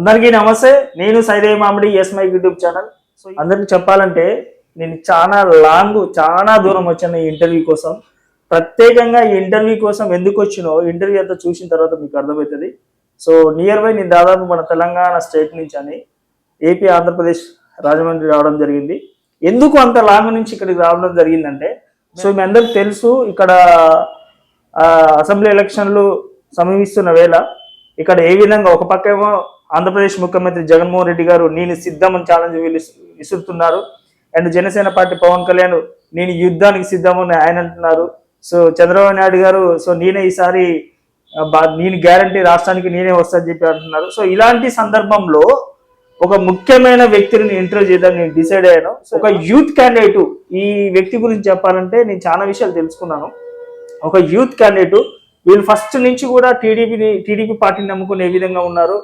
అందరికీ నమస్తే. నేను సైదయ్య మామిడి మై యూట్యూబ్ ఛానల్. సో అందరికి చెప్పాలంటే నేను చాలా దూరం వచ్చాను ఈ ఇంటర్వ్యూ కోసం. ప్రత్యేకంగా ఈ ఇంటర్వ్యూ కోసం ఎందుకు వచ్చినో ఇంటర్వ్యూ అంతా చూసిన తర్వాత మీకు అర్థమవుతుంది. సో నియర్ బై నేను దాదాపు మన తెలంగాణ స్టేట్ నుంచి అని ఏపీ ఆంధ్రప్రదేశ్ రాజమండ్రి రావడం జరిగింది. ఎందుకు అంత లాంగ్ నుంచి ఇక్కడికి రావడం జరిగిందంటే, సో మీ అందరికి తెలుసు ఇక్కడ అసెంబ్లీ ఎలక్షన్లు సమీపిస్తున్న వేళ ఇక్కడ ఏ విధంగా ఒక పక్కేమో ఆంధ్రప్రదేశ్ ముఖ్యమంత్రి జగన్మోహన్ రెడ్డి గారు నేను సిద్ధమని ఛాలెంజ్ విసురుతున్నారు. అండ్ జనసేన పార్టీ పవన్ కళ్యాణ్ నేను యుద్ధానికి సిద్ధమని ఆయన అంటున్నారు. సో చంద్రబాబు నాయుడు గారు సో నేనే ఈసారి నేను గ్యారంటీ రాష్ట్రానికి నేనే వస్తానని చెప్పి అంటున్నారు. సో ఇలాంటి సందర్భంలో ఒక ముఖ్యమైన వ్యక్తిని ఇంటర్వ్యూ చేద్దాం నేను డిసైడ్ అయ్యాను. ఒక యూత్ క్యాండిడేట్, ఈ వ్యక్తి గురించి చెప్పాలంటే నేను చాలా విషయాలు తెలుసుకున్నాను. ఒక యూత్ క్యాండిడేట్, వీళ్ళు ఫస్ట్ నుంచి కూడా టీడీపీ పార్టీని నమ్ముకుని ఏ విధంగా ఉన్నారు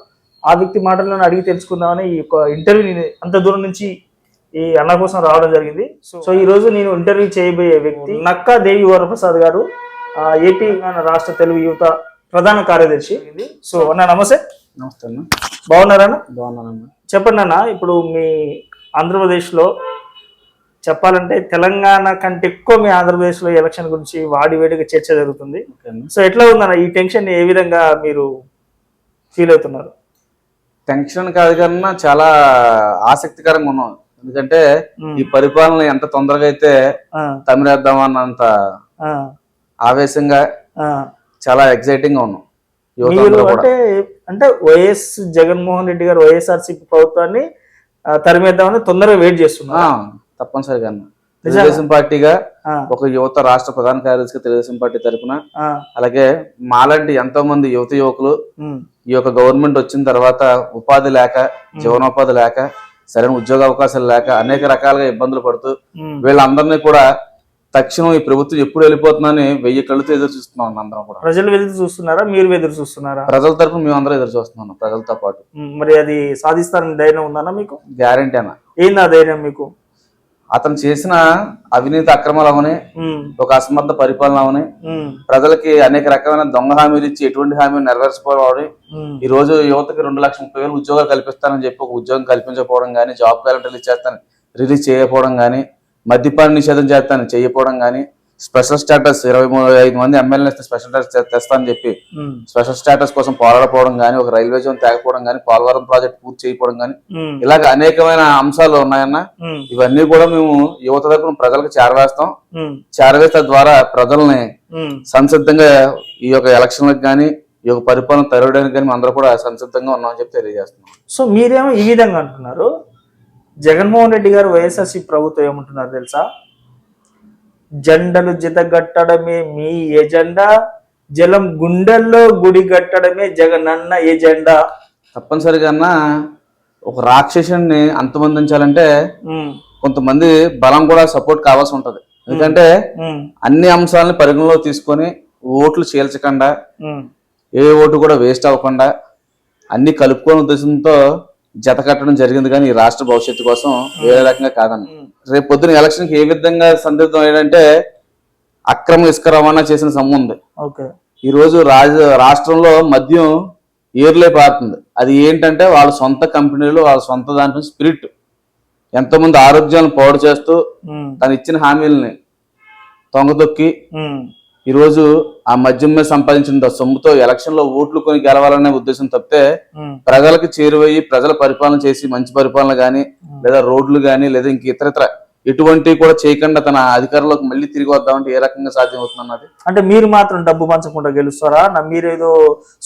ఆ వ్యక్తి మాటలను అడిగి తెలుసుకుందామని ఈ యొక్క ఇంటర్వ్యూ అంత దూరం నుంచి ఈ అన్న కోసం రావడం జరిగింది. సో ఈ రోజు నేను ఇంటర్వ్యూ చేయబోయే వ్యక్తి నక్కా దేవి వరప్రసాద్ గారు, ఏపీ రాష్ట్ర తెలుగు యువత ప్రధాన కార్యదర్శి. సో అన్న నమస్తే. నమస్తే అన్న. బాగున్నారన్న? బాగున్నానన్న. చెప్పండి అన్న, ఇప్పుడు మీ ఆంధ్రప్రదేశ్లో చెప్పాలంటే తెలంగాణ కంటే ఎక్కువ మీ ఆంధ్రప్రదేశ్లో ఎలక్షన్ గురించి వాడివేడిగా చర్చ జరుగుతుంది. సో ఎట్లా ఉందన్న ఈ టెన్షన్, ఏ విధంగా మీరు ఫీల్ అవుతున్నారు? టెన్షన్ కాదు కన్నా చాలా ఆసక్తికరంగా ఉన్నాం. ఎందుకంటే ఈ పరిపాలన ఎంత తొందరగా అయితే తమిళేద్దామన్నంత ఆవేశంగా చాలా ఎక్సైటింగ్ గా ఉన్నాం. అంటే వైఎస్ జగన్మోహన్ రెడ్డి గారు వైఎస్ఆర్సీపీ ప్రభుత్వాన్ని తరిమేద్దామని తొందరగా వెయిట్ చేస్తున్నా. తప్పనిసరిగా తెలుగుదేశం పార్టీగా ఒక యువత రాష్ట్ర ప్రధాన కార్యదర్శిగా తెలుగుదేశం పార్టీ తరఫున, అలాగే మాలాంటి ఎంతో మంది యువకులు ఈ యొక్క గవర్నమెంట్ వచ్చిన తర్వాత ఉపాధి లేక, జీవనోపాధి లేక, సరైన ఉద్యోగ అవకాశాలు లేక అనేక రకాలుగా ఇబ్బందులు పడుతూ వీళ్ళందరినీ కూడా తక్షణం ఈ ప్రభుత్వం ఎప్పుడు వెళ్ళిపోతుందని 1000 కళ్ళతో ఎదురు చూస్తున్నాం. అందరం కూడా. ప్రజలు ఎదురు చూస్తున్నారా, మీరు ఎదురు చూస్తున్నారా? ప్రజల తరఫున మేము అందరం ఎదురు చూస్తున్నాం, ప్రజలతో పాటు. మరి అది సాధిస్తారని ధైర్యం ఉందన్నా మీకు? గ్యారంటీ అన్న. ఏందా ధైర్యం మీకు? అతను చేసిన అవినీతి అక్రమాలు అవని, ఒక అసమర్థ పరిపాలన అవని, ప్రజలకి అనేక రకమైన దొంగ హామీలు ఇచ్చి ఎటువంటి హామీలు నెరవేర్చుకోవడం, ఈ రోజు యువతకి 2,30,000 ఉద్యోగాలు కల్పిస్తానని చెప్పి ఒక ఉద్యోగం కల్పించకపోవడం కానీ, జాబ్ క్యాలెండర్ రిలీజ్ చేయకపోవడం కానీ, మద్యపాన నిషేధం చేస్తానని చేయకపోవడం కానీ, స్పెషల్ స్టేటస్ 25 మంది ఎమ్మెల్యేలు స్పెషల్ స్టేటస్ తెస్తానని చెప్పి స్పెషల్ స్టేటస్ కోసం పోరాడపోవడం కానీ, ఒక రైల్వే జోన్ తేకపోవడం కానీ, పోలవరం ప్రాజెక్ట్ పూర్తి చేయకపోవడం కానీ, ఇలాగ అనేకమైన అంశాలు ఉన్నాయన్న. ఇవన్నీ కూడా మేము యువత తరపున ప్రజలకు చేరవేస్తాం. చేరవేస్త ద్వారా ప్రజల్ని సంసిద్ధంగా ఈ యొక్క ఎలక్షన్లకు కానీ, ఈ యొక్క పరిపాలన తరవడానికి కానీ అందరూ కూడా సంసిద్ధంగా ఉన్నామని చెప్పి తెలియజేస్తున్నాం. సో మీరేమో ఈ విధంగా అంటున్నారు, జగన్మోహన్ రెడ్డి గారు వైఎస్ఆర్సీ ప్రభుత్వం ఏమంటున్నారు తెలుసా? జెండలు జతగట్టడమే మీ ఎజెండా, జలం గుండెల్లో గుడి కట్టడమే జగనన్న ఎజెండా. తప్పనిసరిగా ఒక రాక్షసుని అంతమొందించాలంటే కొంతమంది బలం కూడా సపోర్ట్ కావాల్సి ఉంటది. ఎందుకంటే అన్ని అంశాలను పరిగణలో తీసుకొని ఓట్లు చీల్చకుండా, ఏ ఓటు కూడా వేస్ట్ అవ్వకుండా అన్ని కలుపుకోని ఉద్దేశంతో జత కట్టడం జరిగింది. కానీ ఈ రాష్ట్ర భవిష్యత్తు కోసం వేరే రకంగా కాదన్న. రేపు పొద్దున ఎలక్షన్కి ఏ విధంగా సందిగ్ధం ఏంటంటే, అక్రమ ఇసుక రవాణా చేసిన సొమ్ము ఉంది. ఈ రోజు రాష్ట్రంలో మద్యం ఏర్లే పారుతుంది. అది ఏంటంటే వాళ్ళ సొంత కంపెనీలు, వాళ్ళ సొంత దాంట్లో స్పిరిట్ ఎంతో మంది ఆరోగ్యాలను పాడు చేస్తూ తను ఇచ్చిన హామీలని తొంగతొక్కి ఈ రోజు ఆ మద్యం మీద సంపాదించిన సొమ్ముతో ఎలక్షన్ లో ఓట్లు కొని గెలవాలనే ఉద్దేశం తప్పితే ప్రజలకు చేరువయ్యి ప్రజల పరిపాలన చేసి మంచి పరిపాలన గానీ, లేదా రోడ్లు గానీ, లేదా ఇంక ఇతరత్ర ఎటువంటి కూడా చేయకుండా తన అధికారంలోకి మళ్ళీ తిరిగి వద్దామంటే ఏ రకంగా సాధ్యం అవుతున్నది? అంటే మీరు మాత్రం డబ్బు పంచకుండా గెలుస్తారా? మీరేదో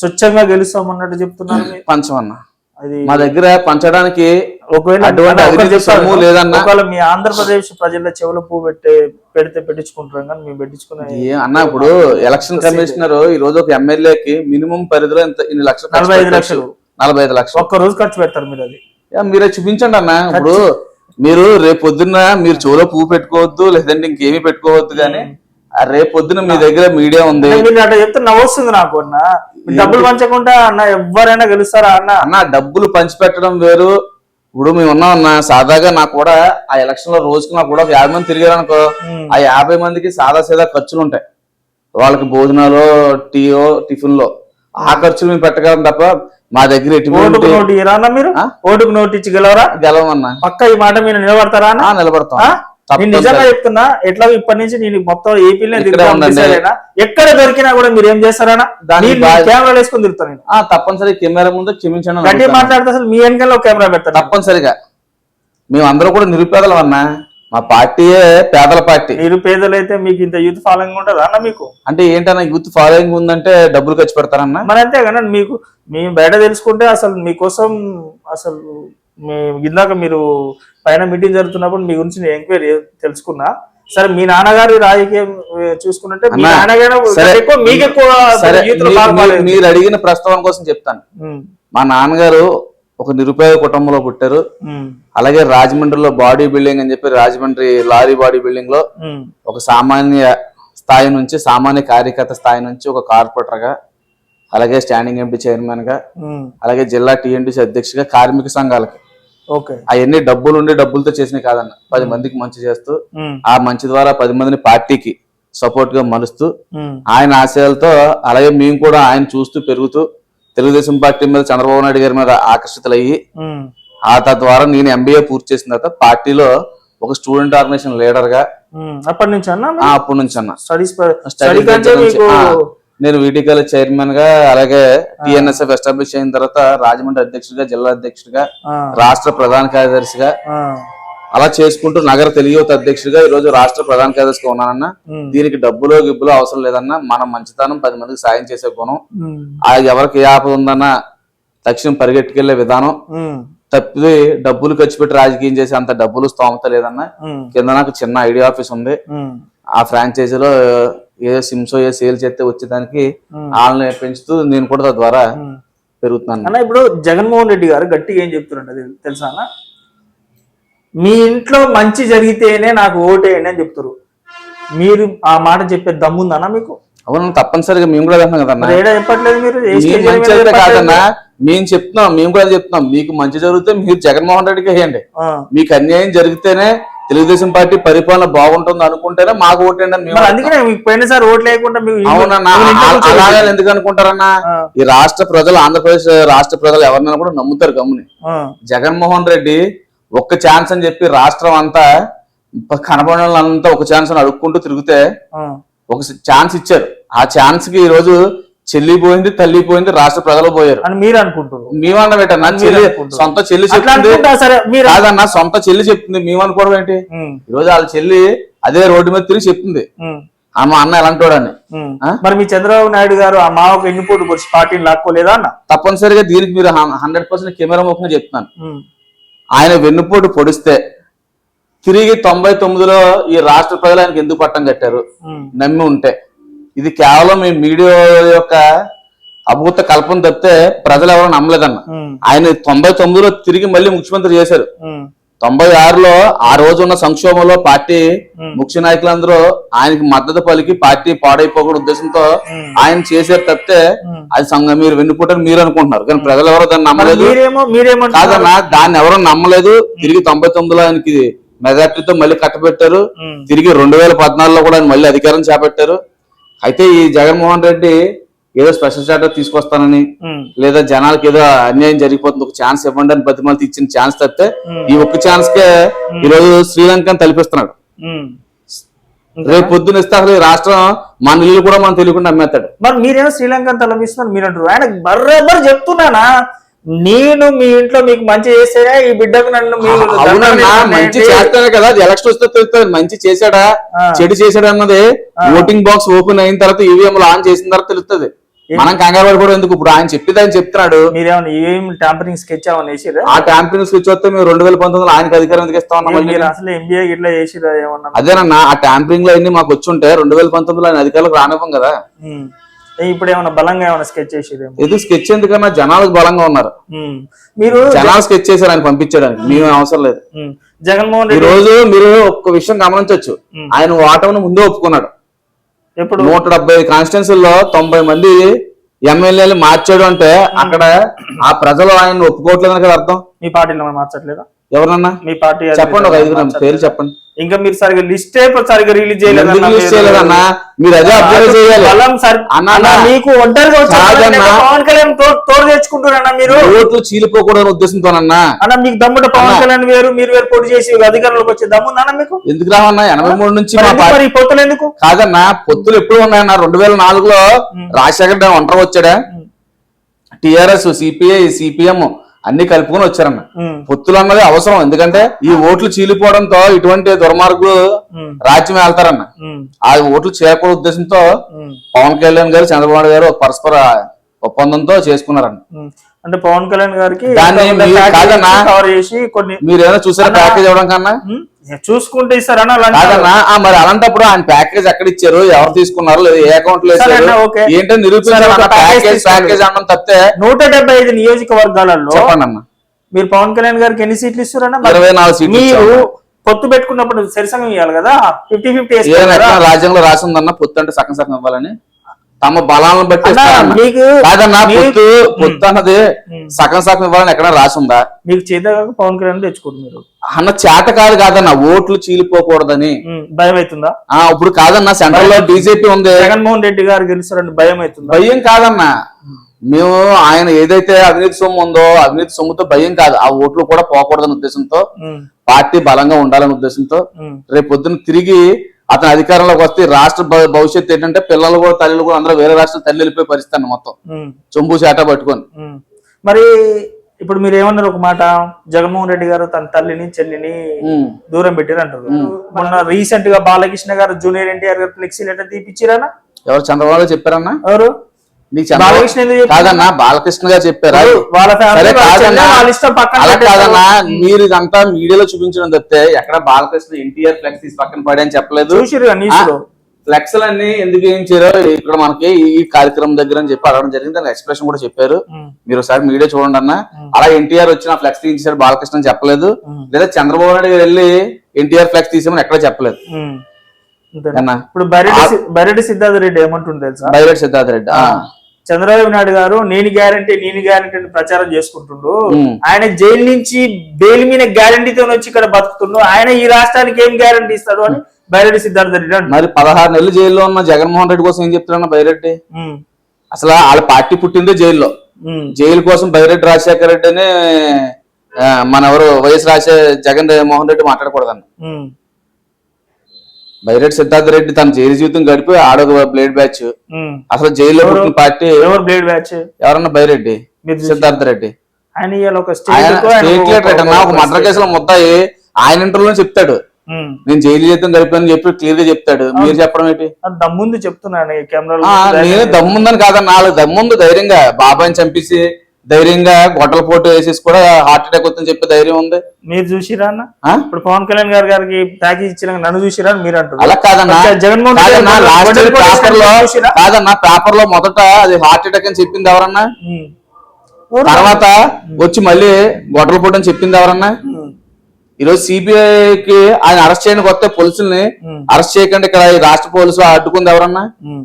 స్వచ్ఛంగా గెలుస్తామన్నట్టు చెప్తున్నారు. పంచమన్నా, మా దగ్గర పంచడానికి ఒకవేళ లేదన్నా. మీ ఆంధ్రప్రదేశ్ ప్రజల చెవుల పువ్వు పెడితే పెట్టించుకుంటాం కానీ మేము పెట్టించుకునే అన్న. ఇప్పుడు ఎలక్షన్ కమిషనర్ ఈ రోజు ఒక ఎమ్మెల్యేకి మినిమం పరిధిలో ఇన్ని లక్షలు, 45 లక్షలు ఒక్క రోజు ఖర్చు పెడతారు. మీరు అది మీరే చూపించండి అన్న. ఇప్పుడు మీరు రేపు పొద్దున్న మీరు చెవులో పువ్వు పెట్టుకోవద్దు, లేదంటే ఇంకేమీ పెట్టుకోవద్దు. కానీ రేపు పొద్దున మీ దగ్గర మీడియా ఉంది, మీరు అట్లా చెప్తే నవ్వొస్తుంది నాకు. అన్న డబ్బులు పంచకుండా అన్న ఎవరైనా గెలుస్తారా అన్న? డబ్బులు పంచిపెట్టడం వేరు. ఇప్పుడు మేము ఉన్నామన్నా, సాదాగా నాకు కూడా ఆ ఎలక్షన్ లో రోజుకి నాకు కూడా 50 మంది తిరిగారు అనుకో, ఆ 50 మందికి సాదా సీదా ఖర్చులు ఉంటాయి. వాళ్ళకి భోజనాలు, టీయో, టిఫిన్ లో ఆ ఖర్చులు మేము పెట్టగలం తప్ప మా దగ్గర ఓటుకు ఎటువంటి నోటు ఇరా అన్న మీరు? ఓటుకు నోటు ఇచ్చి గెలవరా? గెలవమన్నా. పక్క ఈ మాట మీరు నిలబడతారా అన్న? నిలబడతాం. నేను నిజంగా చెప్తున్నా, ఎట్లా ఇప్పటి నుంచి నేను మొత్తం ఏపీలో ఉండండి. ఎక్కడ దొరికినా కూడా మీరు ఏం చేస్తారా? కెమెరాలు వేసుకొని తిరుగుతాను నేను. తప్పనిసరిగా కెమెరా ముందు క్షమించండి గట్టి మాట్లాడితే అసలు మీ వెనకాల కెమెరా పెడతాను తప్పనిసరిగా. మేము అందరూ కూడా నిరుపేదలం అన్నా. మా పార్టీయే పేదల పార్టీ. మీరు పేదలైతే మీకు ఇంత యూత్ ఫాలోయింగ్ ఉంటుందా అన్న? మీకు అంటే ఏంటన్నా యూత్ ఫాలోయింగ్ ఉందంటే డబ్బులు ఖర్చు పెడతారన్నా? మరి అంతే కదా. మీకు మేము బయట తెలుసుకుంటే అసలు మీకోసం అసలు ఇందాక మీరు పైన మీటింగ్ జరుగుతున్నప్పుడు మీ గురించి నేను ఎంక్వైరీ తెలుసుకున్నా. సరే, మీ నాన్నగారి రాజకీయం చూసుకుంటే మీ నాన్నగారు మీకు ఎక్కువ మీరు అడిగిన ప్రస్తావన కోసం చెప్తాను. మా నాన్నగారు ఒక నిరుపేద కుటుంబంలో పుట్టారు. అలాగే రాజమండ్రిలో బాడీ బిల్డింగ్ అని చెప్పి రాజమండ్రి లారీ బాడీ బిల్డింగ్ లో ఒక సామాన్య స్థాయి నుంచి, సామాన్య కార్యకర్త స్థాయి నుంచి ఒక కార్పొరేటర్ గా, అలాగే స్టాండింగ్ ఎంపీ చైర్మన్ గా, అలాగే జిల్లా టీఎన్టీసీ అధ్యక్షుడిగా కార్మిక సంఘాలకి అవన్నీ డబ్బులు ఉండి డబ్బులతో చేసినవి కాదన్న. 10 మందికి మంచి చేస్తూ, ఆ మంచి ద్వారా 10 మందిని పార్టీకి సపోర్ట్ గా మలుస్తూ, ఆయన ఆశయాలతో అలాగే మేము కూడా ఆయన చూస్తూ పెరుగుతూ తెలుగుదేశం పార్టీ మీద, చంద్రబాబు నాయుడు గారి మీద ఆకర్షితులయ్యి, ఆ తద్వారా నేను ఎంబీఏ పూర్తి చేసిన తర్వాత పార్టీలో ఒక స్టూడెంట్ ఆర్గనైజేషన్ లీడర్ గా అప్పటి నుంచి అన్న నేను వీటీ కాలేజ్ చైర్మన్ గా, అలాగే టిఎన్ఎస్ఎఫ్ ఎస్టాబ్లిష్ అయిన తర్వాత రాజమండ్రి అధ్యక్షుడిగా, జిల్లా అధ్యక్షుడిగా, రాష్ట్ర ప్రధాన కార్యదర్శిగా అలా చేసుకుంటూ నగర తెలుగు యువత అధ్యక్షుడిగా ఈ రోజు రాష్ట్ర ప్రధాన కార్యదర్శిగా ఉన్నానన్న. దీనికి డబ్బులో గిబ్బులో అవసరం లేదన్నా. మనం మంచితనం, 10 మందికి సాయం చేసే గుణం, ఎవరికి ఏ ఆపద ఉందన్నా తక్షణం పరిగెట్టుకెళ్లే విధానం తప్పిది డబ్బులు ఖర్చు పెట్టి రాజకీయం చేసి అంత డబ్బులు స్తోమత లేదన్నా. కింద నాకు చిన్న ఐడియా ఆఫీస్ ఉంది. ఆ ఫ్రాంచైజీలో ఏ సిమ్స్ ఏ సేల్ చేస్తే వచ్చేదానికి వాళ్ళని పెంచుతూ నేను కూడా తద్వారా పెరుగుతున్నాను అన్న. ఇప్పుడు జగన్మోహన్ రెడ్డి గారు గట్టిగా ఏం చెప్తున్నారు తెలుసా అన్న? మీ ఇంట్లో మంచి జరిగితేనే నాకు ఓటేయండి అని చెప్తారు. మీరు ఆ మాట చెప్పే దమ్ముందన్నా మీకు? అవును, తప్పనిసరిగా మేము కూడా వెళ్తాం కదన్నా. చెప్పట్లేదు మీరు మంచి అయితే కాదన్నా, మేము చెప్తున్నాం, మేము కూడా చెప్తున్నాం. మీకు మంచి జరిగితే మీరు జగన్మోహన్ రెడ్డికి వేయండి. మీకు అన్యాయం జరిగితేనే తెలుగుదేశం పార్టీ పరిపాలన బాగుంటుంది అనుకుంటేనే మాకు ఓటేయండి అని. అందుకనే పోయినసారి ఓట్లు లేకుండా అలాగే ఎందుకు అనుకుంటారన్నా? ఈ రాష్ట్ర ప్రజలు, ఆంధ్రప్రదేశ్ రాష్ట్ర ప్రజలు ఎవరినైనా కూడా నమ్ముతారు గమ్ముని. జగన్మోహన్ రెడ్డి ఒక్క ఛాన్స్ అని చెప్పి రాష్ట్రం అంతా కనబడంతా ఒక ఛాన్స్ అని అడుక్కుంటూ తిరిగితే ఒక ఛాన్స్ ఇచ్చారు. ఆ ఛాన్స్ కి ఈ రోజు చెల్లి పోయింది, తల్లి పోయింది, రాష్ట్ర ప్రజలు పోయారు అని మీరు అనుకుంటున్నారు. మేమన్నా పెట్టన్నా? చెల్లి సొంత చెల్లి చెప్తుంది కాదన్నా, సొంత చెల్లి చెప్తుంది, మేము అనుకోవడం ఏంటి? ఈ రోజు వాళ్ళ చెల్లి అదే రోడ్డు మీద తిరిగి చెప్తుంది మా అన్న ఎలాంటోడని. మరి మీ చంద్రబాబు నాయుడు గారు ఆ మా ఒక ఎన్నిపోటు వచ్చి పార్టీని లాక్కోలేదా అన్న? తప్పనిసరిగా దీనికి మీరు 100% కెమెరా ముఖంగా చెప్తున్నాను. ఆయన వెన్నుపోటు పొడిస్తే తిరిగి 99లో ఈ రాష్ట్ర ప్రజలు ఆయనకి ఎందుకు పట్టం కట్టారు? నమ్మి ఉంటే. ఇది కేవలం ఈ మీడియా యొక్క అభూత కల్పన తప్పితే ప్రజలు ఎవరు నమ్మలేదన్న. ఆయన 99లో తిరిగి మళ్ళీ ముఖ్యమంత్రి చేశారు. 96లో ఆ రోజు ఉన్న సంక్షోభంలో పార్టీ ముఖ్య నాయకులందరూ ఆయనకి మద్దతు పలికి పార్టీ పాడైపోకూడదు ఉద్దేశంతో ఆయన చేశారు తప్పితే అది మీరు వెన్నుపుట్టని మీరు అనుకుంటున్నారు. కానీ ప్రజలు ఎవరో దాన్ని నమ్మలేదు కాదన్నా. దాన్ని ఎవరో నమ్మలేదు. తిరిగి 99లో ఆయనకి మెజార్టీతో మళ్ళీ కట్టబెట్టారు. తిరిగి 2014లో కూడా ఆయన మళ్ళీ అధికారం చేపట్టారు. అయితే ఈ జగన్మోహన్ రెడ్డి ఏదో స్పెషల్ స్టాటస్ తీసుకొస్తానని, లేదా జనాలకు ఏదో అన్యాయం జరిగిపోతుంది ఒక ఛాన్స్ ఇవ్వండి అని బతిమాలతో ఇచ్చిన ఛాన్స్ తప్పితే ఈ ఒక్క ఛాన్స్ కే ఈరోజు శ్రీలంకని తలిపిస్తున్నాడు. రేపు పొద్దున ఇస్తే అసలు రాష్ట్రం మన ఇల్లు కూడా మనం తెలియకుండా అమ్మేస్తాడు. మరి మీరేమో శ్రీలంకని తలపిస్తున్నారు మీరు అంటారు. ఆయన బర్రబర్ చెప్తున్నానా, నేను మీ ఇంట్లో మీకు మంచి చేస్తేనే ఈ బిడ్డకు నన్ను మంచి చేస్తానే కదా ఎలక్షన్ వస్తే తెలుస్తుంది. మంచి చేశాడా చెడు చేశాడా అన్నది ఓటింగ్ బాక్స్ ఓపెన్ అయిన తర్వాత ఈవీఎం ఆన్ చేసిన తర్వాత తెలుస్తుంది. మనం కంగారు పడి కూడా ఎందుకు? ఇప్పుడు ఆయన చెప్పేది ఆయన చెప్తున్నాడు. మీరేమన్నా ఈవీఎం ట్యాంపరింగ్ స్కెచ్ ఏమన్నా వేసిరా? ఆ ట్యాంపరింగ్ స్కెచ్ వస్తే మేము 2019లో ఆయనకి అధికారం ఎందుకు ఇస్తా ఉన్నాం? అసలు ఎంబీఏ ఇట్లా చేసిరా ఏమన్నా? అదేనన్నా, ఆ ట్యాంపరింగ్ లో అన్ని మాకు వచ్చి ఉంటే 2019లో ఆయన అధికారులకు రానివ్వం కదా. ఇప్పుడు ఏమన్నా బలంగా ఏమన్నా స్కెచ్ చేసిరు? ఇది స్కెచ్ ఎందుకన్నా, జనాలకు బలంగా ఉన్నారు. మీరు జనాలు స్కెచ్ చేశారు ఆయన పంపించడానికి, మేము అవసరం లేదు. జగన్మోహన్ రెడ్డి ఈ రోజు మీరు ఒక్క విషయం గమనించవచ్చు. ఆయన ఓటమిని ముందే ఒప్పుకున్నాడు. ఎప్పుడు 175 కాన్స్టిట్యున్సీల్లో 90 మంది ఎమ్మెల్యేలు మార్చాడు అంటే అక్కడ ఆ ప్రజలు ఆయన ఒప్పుకోవట్లేదని కదా అర్థం. మీ పార్టీలో మార్చట్లేదా? ఎవరన్నా మీ పార్టీ చెప్పండి, ఒక 5 పేర్లు చెప్పండి. ఇంకా మీరు సరిగా లిస్టే సరిగా రిలీజ్ చేయలేదన్నా. మీరు అదే అబ్జర్వ్ చేయాలి అన్న. మీకు ఒంటరిగా పవన్ కళ్యాణ్ తోడు తెచ్చుకుంటున్నా మీరు ఓట్లు చీలిపోకూడని ఉద్దేశంతోనన్నా. అన్న మీకు దమ్ముంటే పవన్ కళ్యాణ్ వేరు మీరు వేరు పోటీ చేసి అధికారంలోకి వచ్చే దమ్ముందన్న మీకు? ఎందుకు రావన్నా? 83 నుంచి మరి పొత్తులు ఎందుకు కాదన్నా? పొత్తులు ఎప్పుడు ఉన్నాయన్నా? 2004లో రాజశేఖర్ ఒంటరి వచ్చాడా? టిఆర్ఎస్, సిపిఐ, సిపిఎం అన్ని కలుపుకొని వచ్చారన్న. పొత్తులు అన్నది అవసరం, ఎందుకంటే ఈ ఓట్లు చీలిపోవడంతో ఇటువంటి దుర్మార్గులు రాజ్యం వెళ్తారన్న. ఆ ఓట్లు చేయకూడదు ఉద్దేశంతో పవన్ కళ్యాణ్ గారు, చంద్రబాబు నాయుడు గారు ఒక పరస్పర ఒప్పందంతో చేసుకున్నారన్న. అంటే పవన్ కళ్యాణ్ గారికి కవర్ చేసి కొన్ని మీరు ఏమైనా చూసారా ప్యాకేజ్ ఇవ్వడం కన్నా? చూసుకుంటే ఇస్తారన్నా. కాదన్నా, మరి అలాంటప్పుడు ఆయన ప్యాకేజ్ ఎక్కడ ఇచ్చారు, ఎవరు తీసుకున్నారు, లేదా ఏ అకౌంట్ లో ఏంటో నిరూపించారు. ప్యాకేజ్ అన్నం తప్పితే 175 నియోజకవర్గాలలో చెప్పండి అన్న, మీరు పవన్ కళ్యాణ్ గారికి ఎన్ని సీట్లు ఇస్తారన్నా? 24 సీట్లు. మీరు పొత్తు పెట్టుకున్నప్పుడు సరిసంగం ఇవ్వాలి కదా, 50-50 రాజ్యాంగంలో రాసిందన్న పొత్తు అంటే సగం సగం ఇవ్వాలని. తమ బలాలను బట్టి కాదన్నా. పొత్తు అన్నది సగం సగం ఇవ్వాలని ఎక్కడ రాసిందా? మీకు చేత పవన్ కళ్యాణ్ తెచ్చుకుంటున్నారు అన్న. చేత కాదన్న, ఓట్లు చీలిపోకూడదని భయం అవుతుందా? ఇప్పుడు కాదన్నా, సెంట్రల్ లో బీజేపీ ఉంది, జగన్మోహన్ రెడ్డి గారు గెలుస్తారని భయం అవుతుంది? భయం కాదన్నా. మేము ఆయన ఏదైతే అవినీతి సొమ్ము ఉందో అవినీతి సొమ్ముతో భయం కాదు, ఆ ఓట్లు కూడా పోకూడదనే ఉద్దేశంతో, పార్టీ బలంగా ఉండాలనే ఉద్దేశంతో రేపు పొద్దున్న తిరిగి అతని అధికారంలోకి వస్తే రాష్ట్ర భవిష్యత్తు ఏంటంటే పిల్లలు కూడా తల్లిలు కూడా అందరూ వేరే రాష్ట్రాలు తల్లి వెళ్ళిపోయి పరిస్థితి మొత్తం చొంబు చేట పట్టుకొని. మరి ఇప్పుడు మీరు ఏమన్నారు ఒక మాట, జగన్మోహన్ రెడ్డి గారు తన తల్లిని చెల్లిని దూరం పెట్టారు అంటారు. మొన్న రీసెంట్ గా బాలకృష్ణ గారు జూనియర్ ఎన్టీఆర్ గారు ఫ్లెక్సీ లెటర్ తీపిచ్చిరానా? ఎవరు? చంద్రబాబు చెప్పారన్నా? ఎవరు? కాదన్నా, బాలకృష్ణ గారు చెప్పారా? కాదన్నా, మీరు ఇదంతా మీడియాలో చూపించడం తప్పితే ఎక్కడ బాలకృష్ణ ఎన్టీఆర్ ఫ్లెక్స్ తీసి పక్కన పడి అని చెప్పలేదు. ఫ్లెక్స్ అన్ని ఎందుకు వేయించారో ఇక్కడ మనకి ఈ కార్యక్రమం దగ్గర అని చెప్పి అడగడం జరిగింది. దాని ఎక్స్ప్రెషన్ కూడా చెప్పారు. మీరు ఒకసారి మీడియా చూడండి అన్న. అలా ఎన్టీఆర్ వచ్చిన ఫ్లెక్స్ తీయించారు బాలకృష్ణ అని చెప్పలేదు, లేదా చంద్రబాబు నాయుడు గారు వెళ్ళి ఎన్టీఆర్ ఫ్లెక్స్ తీసామని ఎక్కడ చెప్పలేదు. ఇప్పుడు బైరెడ్డి సిద్ధార్థ రెడ్డి ఏమంటుంది తెలుసా? బైరెడ్డి సిద్ధార్థ రెడ్డి చంద్రబాబు నాయుడు గారు నేను గ్యారంటీ అని ప్రచారం చేసుకుంటుండు. ఆయన జైలు నుంచి బెయిల్ మీద గ్యారంటీతో వచ్చి ఇక్కడ బతుకుతుండు. ఆయన ఈ రాష్ట్రానికి ఏం గ్యారంటీ ఇస్తాడు అని బైరెడ్డి సిద్ధార్థ రెడ్డి అంటారు. మరి 16 నెలలు జైల్లో ఉన్న జగన్మోహన్ రెడ్డి కోసం ఏం చెప్తున్నా బైరెడ్డి? అసలు వాళ్ళ పార్టీ పుట్టిందే జైల్లో. జైలు కోసం బైరెడ్డి రాజశేఖర రెడ్డి అని మన ఎవరు వైఎస్ జగన్ మోహన్ రెడ్డి మాట్లాడకూడదన్న. బైరెడ్డి సిద్ధార్థ రెడ్డి తన జైలు జీవితం గడిపి ఆడొక బ్లేడ్ బ్యాచ్. అసలు జైల్లో పుట్టిన పార్టీ బ్లేడ్ బ్యాచ్ ఎవరన్నా? బైరెడ్డి సిద్ధార్థ రెడ్డి. ఆయన ఒక మర్డర్ కేసులో ముద్దాయి ఆయన ఇంటర్వ్యూలో చెప్తాడు, నేను జైలు జీవితం గడిపానని చెప్పి క్లియర్ గా చెప్తాడు. మీరు చెప్పడం ఏంటి? దమ్ముంది చెప్తున్నాను కెమెరాలో. నేను దమ్ముందని కాదన్నా, వాళ్ళకి దమ్ముంది. ధైర్యంగా బాబాయిని చంపేసి ధైర్యంగా గొడ్డల పోటు వేసేసి కూడా హార్ట్ అటాక్ వస్తుందని చెప్పి ధైర్యం ఉంది. మీరు చూసిరా అన్న? ఇప్పుడు పవన్ కళ్యాణ్ గారికి ప్యాకేజ్ ఇచ్చిన నన్ను చూసిరా మీరు అంటారు? అలా కాదన్నా, జగన్మోహన్ కాదన్నా, పేపర్ లో మొదట అది హార్ట్ అటాక్ అని చెప్పింది ఎవరన్నా? తర్వాత వచ్చి మళ్ళీ గొడ్డల పోటు అని చెప్పింది ఎవరన్నా? ఈరోజు సిబిఐకి ఆయన అరెస్ట్ చేయడానికి వస్తే పోలీసుల్ని అరెస్ట్ చేయకుండా ఇక్కడ ఈ రాష్ట్ర పోలీసులు అడ్డుకుంది ఎవరన్నా?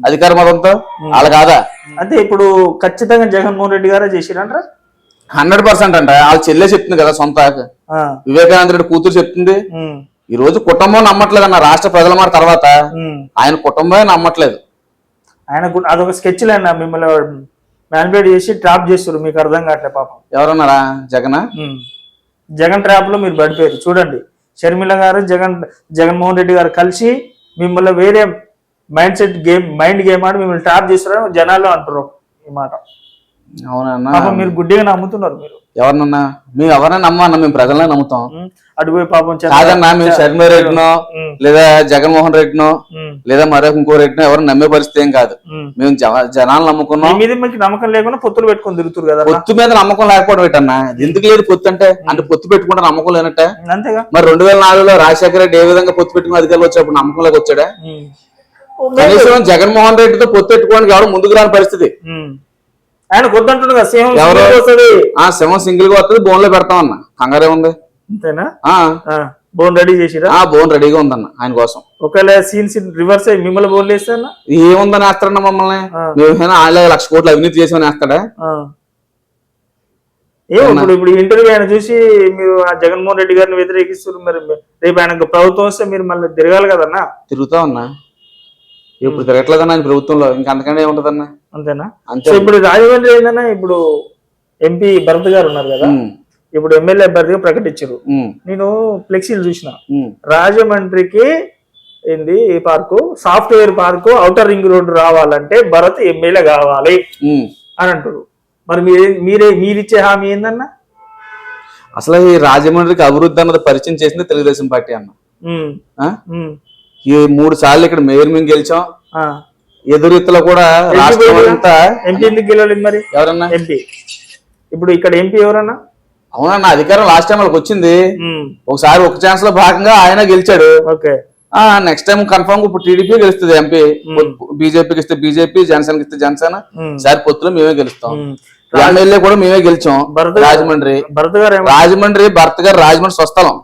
అధికార మతంతో వాళ్ళు కాదా? అంటే ఇప్పుడు ఖచ్చితంగా జగన్మోహన్ రెడ్డి గారే చేసిరంటారా? 100% అంట. వాళ్ళ చెల్లె చెప్తుంది కదా, సొంత వివేకానంద రెడ్డి కూతురు చెప్తుంది. ఈ రోజు కుటుంబం నమ్మట్లేదు అన్న. రాష్ట్ర ప్రజల మాట తర్వాత ఆయన కుటుంబమే నమ్మట్లేదు. ఆయన అదొక స్కెచ్ లేనా మిమ్మల్ని మ్యానిపులేట్ చేసి ట్రాప్ చేస్తారు, మీకు అర్థం కావట్లే పాపం. ఎవరన్నారా? జగన్ ట్రాప్ లో మీరు పడిపోయారు. చూడండి, షర్మిల గారు జగన్మోహన్ రెడ్డి గారు కలిసి మిమ్మల్ని వేరే మైండ్ గేమ్ ఆడి మిమ్మల్ని ట్రాప్ చేస్తారని జనాల్లో అంటారు ఈ మాట. అవునన్నా, మీరు గుడ్డిగా నమ్ముతున్నారు. మీరు ఎవరినన్నా? మేము ఎవరైనా నమ్మన్నా, మేము ప్రజలనే నమ్ముతాం. అటుపోయి పాపం కాదన్నా, మేము షర్మిల రెడ్డినో లేదా జగన్మోహన్ రెడ్డినో లేదా మరో ఇంకో రెడ్డినో ఎవరు నమ్మే పరిస్థితి ఏం కాదు. మేము జనాలు నమ్ముకున్నాం. మీద మీకు నమ్మకం లేకుండా పొత్తులు పెట్టుకుని తిరుగుతారు కదా. పొత్తు మీద నమ్మకం లేకపోవడం ఏంటన్నా? ఎందుకు లేదు పొత్తు అంటే? పొత్తు పెట్టుకుంటే నమ్మకం లేనట్టే. అంతేగా. మరి 2004లో రాజశేఖర రెడ్డి ఏ విధంగా పొత్తు పెట్టుకుని అధికారులు వచ్చినప్పుడు నమ్మకంలోకి వచ్చాడా? కనీసం జగన్మోహన్ రెడ్డితో పొత్తు పెట్టుకోవడానికి ఎవరు ముందుకు రాని పరిస్థితి. ఆయన కొద్దంటుండు కదా, సింహం సింగిల్ గా వస్తుంది, బోన్ లో పెడతామన్న. కంగారే ఉంది. అంతేనా? బోన్ రెడీ చేసిరా? బోన్ రెడీగా ఉందన్న ఆయన కోసం. ఒకవేళ సీన్ రివర్స్ అయ్యి మిమ్మల్ని బోన్ వేస్తా ఏముందని వేస్తారన్న మమ్మల్ని? మేమైనా ఆయన 1,00,000 కోట్లు అవినీతి చేసామని వేస్తాడా? ఇప్పుడు ఇంటర్వ్యూ ఆయన చూసి మీరు ఆ జగన్మోహన్ రెడ్డి గారిని వ్యతిరేకిస్తారు, మరి రేపు ఆయన ప్రభుత్వం వస్తే మీరు మళ్ళీ తిరగాలి కదన్నా. తిరుగుతా ఉన్నా, ఇప్పుడు తిరగట్లేదన్నా ఆయన ప్రభుత్వంలో, ఇంకా అంతకంటే ఏముంటదన్నా. అంతేనా? సో ఇప్పుడు రాజమండ్రి ఏందన్నా, ఇప్పుడు ఎంపీ భరత్ గారు ఉన్నారు కదా, ఇప్పుడు ఎమ్మెల్యే అభ్యర్థిగా ప్రకటించారు. నేను ఫ్లెక్సీలు చూసిన, రాజమండ్రికి ఏంది ఈ park, software park, outer ring road రావాలంటే భరత్ ఎమ్మెల్యే కావాలి అని అంటారు. మరి మీరిచ్చే హామీ ఏందన్నా? అసలు ఈ రాజమండ్రికి అభివృద్ధి అన్నది పరిచయం చేసింది తెలుగుదేశం పార్టీ అన్న. ఈ 3 సార్లు ఇక్కడ మేయర్ మేము గెలిచాం, ఎదురులో కూడా రాష్ట్రం అంతా. ఎంపీ ఎందుకు గెలవలేదు మరి? ఎవరన్నా ఎంపీ? ఇప్పుడు ఇక్కడ ఎంపీ ఎవరన్నా? అవునన్నా, అధికారం లాస్ట్ టైం వాళ్ళకి వచ్చింది, ఒకసారి ఒక ఛాన్స్ లో భాగంగా ఆయన గెలిచాడు. నెక్స్ట్ టైం కన్ఫర్మ్ ఇప్పుడు టీడీపీ గెలుస్తుంది ఎంపీ, బీజేపీకి ఇస్తే బీజేపీ, జనసేనకి ఇస్తే జనసేన, ఈసారి పొత్తులో మేమే గెలుస్తాం. ఎమ్మెల్యే కూడా మేమే గెలిచాం. రాజమండ్రి భరత్ గారు రాజమండ్రి స్వస్థలం.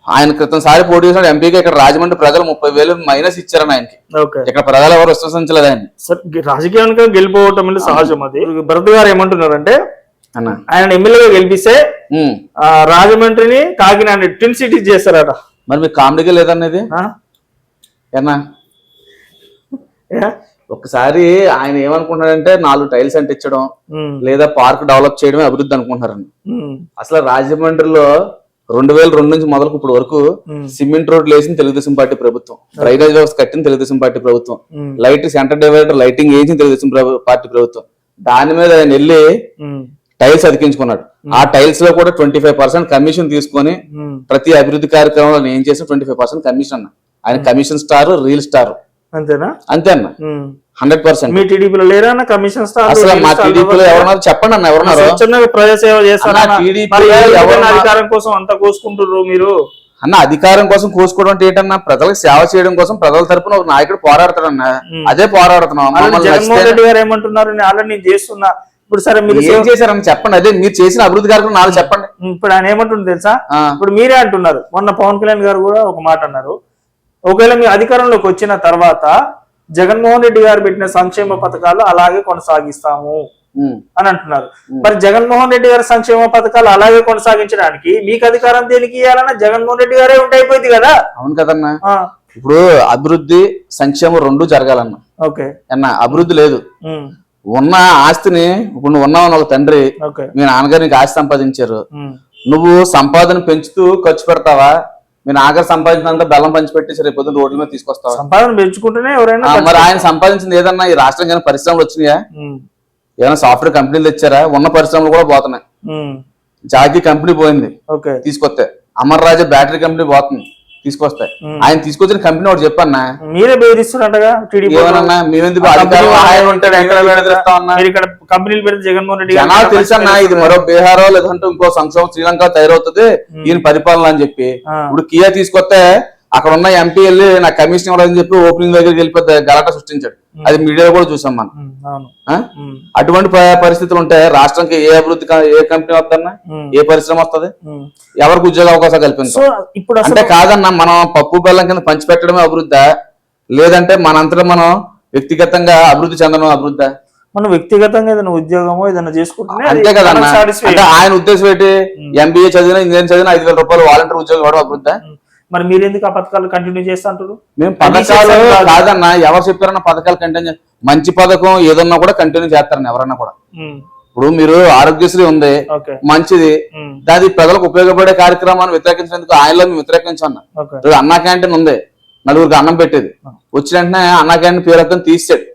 ఆయన క్రితం సారి పోటీ చేసిన ఎంపీగా ఇక్కడ రాజమండ్రి ప్రజలు 30,000 మైనస్ ఇచ్చారని ఆయనకి. ఇక్కడ ప్రజలు ఎవరు విశ్వసించలేదు ఆయన. రాజకీయానికి గెలిపోవటం సహజం. అది భరత్ గారు ఏమంటున్నారంటే, ఆయన ఎమ్మెల్యేగా గెలిపిస్తే రాజమండ్రిని కాకినాడ ట్విన్ సిటీస్ చేస్తారట. మరి మీకు కామెడీగా లేదన్నది ఏనా? ఒకసారి ఆయన ఏమనుకుంటున్నాడంటే 4 టైల్స్ అంటించడం లేదా పార్క్ డెవలప్ చేయడమే అభివృద్ధి అనుకుంటున్నారండి. అసలు రాజమండ్రిలో 2002 నుంచి మొదలకు ఇప్పుడు వరకు సిమెంట్ రోడ్లు వేసిన తెలుగుదేశం పార్టీ ప్రభుత్వం, డ్రైనేజ్ వ్యవస్థ కట్టిన తెలుగుదేశం పార్టీ ప్రభుత్వం, లైట్ సెంటర్ డివైడర్ లైటింగ్ వేసిన తెలుగుదేశం పార్టీ ప్రభుత్వం. దాని మీద ఆయన వెళ్ళి టైల్స్ అతికించుకున్నాడు. ఆ టైల్స్ లో కూడా 25% కమిషన్ తీసుకొని ప్రతి అభివృద్ధి కార్యక్రమంలో ఏం చేసి 25% కమిషన్ అన్న. ఆయన కమిషన్ స్టార్, రీల్ స్టార్. అంతేనా? అంతే అన్న, 100%. మీ టీడీపీలో లేరా కమిషన్ స్టార్? అసలు మా టీడీపీలో ఎవరన్నారు చెప్పండి అన్న, ఎవరున్నారు? ప్రజాసేవ చేస్తారా? అధికారం కోసం అంతా కోసుకుంటున్నారు మీరు అన్న. అధికారం కోసం కోసుకోవడం అంటే ఏంటన్నా, ప్రజలకు సేవ చేయడం కోసం ప్రజల తరపున ఒక నాయకుడు పోరాడతాడన్న, అదే పోరాడుతున్నాం. జగన్మోహన్ రెడ్డి గారు ఏమంటున్నారు, ఆల్రెడీ నేను చేస్తున్నా. ఇప్పుడు సరే మీరు ఏం చేశారని చెప్పండి, అదే మీరు చేసిన అభివృద్ధి కార్యక్రమం నాలుగు చెప్పండి. ఇప్పుడు ఆయన ఏమంటుంది తెలుసా? ఇప్పుడు మీరే అంటున్నారు, మొన్న పవన్ కళ్యాణ్ గారు కూడా ఒక మాట అన్నారు, ఒకవేళ మీ అధికారంలోకి వచ్చిన తర్వాత జగన్మోహన్ రెడ్డి గారు పెట్టిన సంక్షేమ పథకాలు అలాగే కొనసాగిస్తాము అని అంటున్నారు. మరి జగన్మోహన్ రెడ్డి గారి సంక్షేమ పథకాలు అలాగే కొనసాగించడానికి మీకు అధికారం దేనికి ఇవ్వాలన్నా? జగన్మోహన్ రెడ్డి గారే ఉంటైపోయింది కదా. అవును కదన్నా. ఇప్పుడు అభివృద్ధి సంక్షేమం 2 జరగాలన్నా. ఓకే అన్న, అభివృద్ధి లేదు. ఉన్న ఆస్తిని, ఇప్పుడు నువ్వు ఉన్నావు ఒక తండ్రి, మీ నాన్నగారు నీకు ఆస్తి సంపాదించారు, నువ్వు సంపాదన పెంచుతూ ఖర్చు పెడతావా? మీ నాన్నగారు సంపాదించినంత బెల్లం పంచిపెట్టి రేపు పొద్దున్న రోడ్ల మీద తీసుకొస్తావా? సంపాదన పెంచుకుంటేనే ఎవరైనా. మరి ఆయన సంపాదించింది ఏదన్నా ఈ రాష్ట్రం కానీ పరిశ్రమలు వచ్చినాయా? ఏమైనా సాఫ్ట్వేర్ కంపెనీలు తెచ్చారా? ఉన్న పరిశ్రమలు కూడా పోతున్నాయి. జాకీ కంపెనీ పోయింది తీసుకొస్తే, అమర్ రాజా బ్యాటరీ కంపెనీ పోతుంది తీసుకొస్తాయి. ఆయన తీసుకొచ్చిన కంపెనీ ఒకటి చెప్పన్నా, మీరే బెదిరిస్తున్నట్టుగా. జగన్మోహన్ రెడ్డి జనాలు తెలుసన్నా ఇది మరో బీహారో లేదంటే ఇంకో సంక్షోభం శ్రీలంక తయారవుతుంది ఈయన పరిపాలన అని చెప్పి. ఇప్పుడు కియా తీసుకొస్తే అక్కడ ఉన్న ఎంపీ వెళ్ళి నాకు కమిషన్ ఇవ్వదని చెప్పి ఓపెనింగ్ దగ్గరికి వెళ్ళిపోతే గలాట సృష్టించాడు. అది మీడియాలో కూడా చూసాం మనం. అటువంటి పరిస్థితులు ఉంటే రాష్ట్రానికి ఏ అభివృద్ధి, ఏ కంపెనీ వద్దన్నా, ఏ పరిశ్రమ వస్తుంది, ఎవరికి ఉద్యోగ అవకాశాలు కల్పించాం అంటే కాదన్నా. మనం పప్పు బెల్లం కింద పంచిపెట్టడమే అభివృద్ధి, లేదంటే మనంతటా మనం వ్యక్తిగతంగా అభివృద్ధి చెందడం అభివృద్ధి? మనం వ్యక్తిగతంగా ఏదైనా ఉద్యోగమో ఏదైనా చేసుకుంటే అంతే కదన్నా. అంటే ఆయన ఉద్దేశం ఏంటి, ఎంబీఏ చదివినా ఇంజనీరింగ్ చదివినా 5,000 రూపాయలు వాలంటీర్ ఉద్యోగం ఇవ్వడం అభివృద్ధి? మరి మీరు ఎందుకు ఆ పథకాలు కంటిన్యూ చేస్తా అంటారు? మేము పథకాలు కాదన్నా, ఎవరు చెప్పారన్నా పథకాలు కంటిన్యూ, మంచి పథకం ఏదన్నా కూడా కంటిన్యూ చేస్తారని ఎవరన్నా కూడా. ఇప్పుడు మీరు ఆరోగ్యశ్రీ ఉంది మంచిది, దాని ప్రజలకు ఉపయోగపడే కార్యక్రమాన్ని వ్యతిరేకించేందుకు ఆయనలో మేము వ్యతిరేకించన్నా. అన్నా క్యాంటీన్ ఉంది, 4గురికి అన్నం పెట్టేది, వచ్చిన వెంటనే అన్నా క్యాంటీన్ పేరు తీసాడు.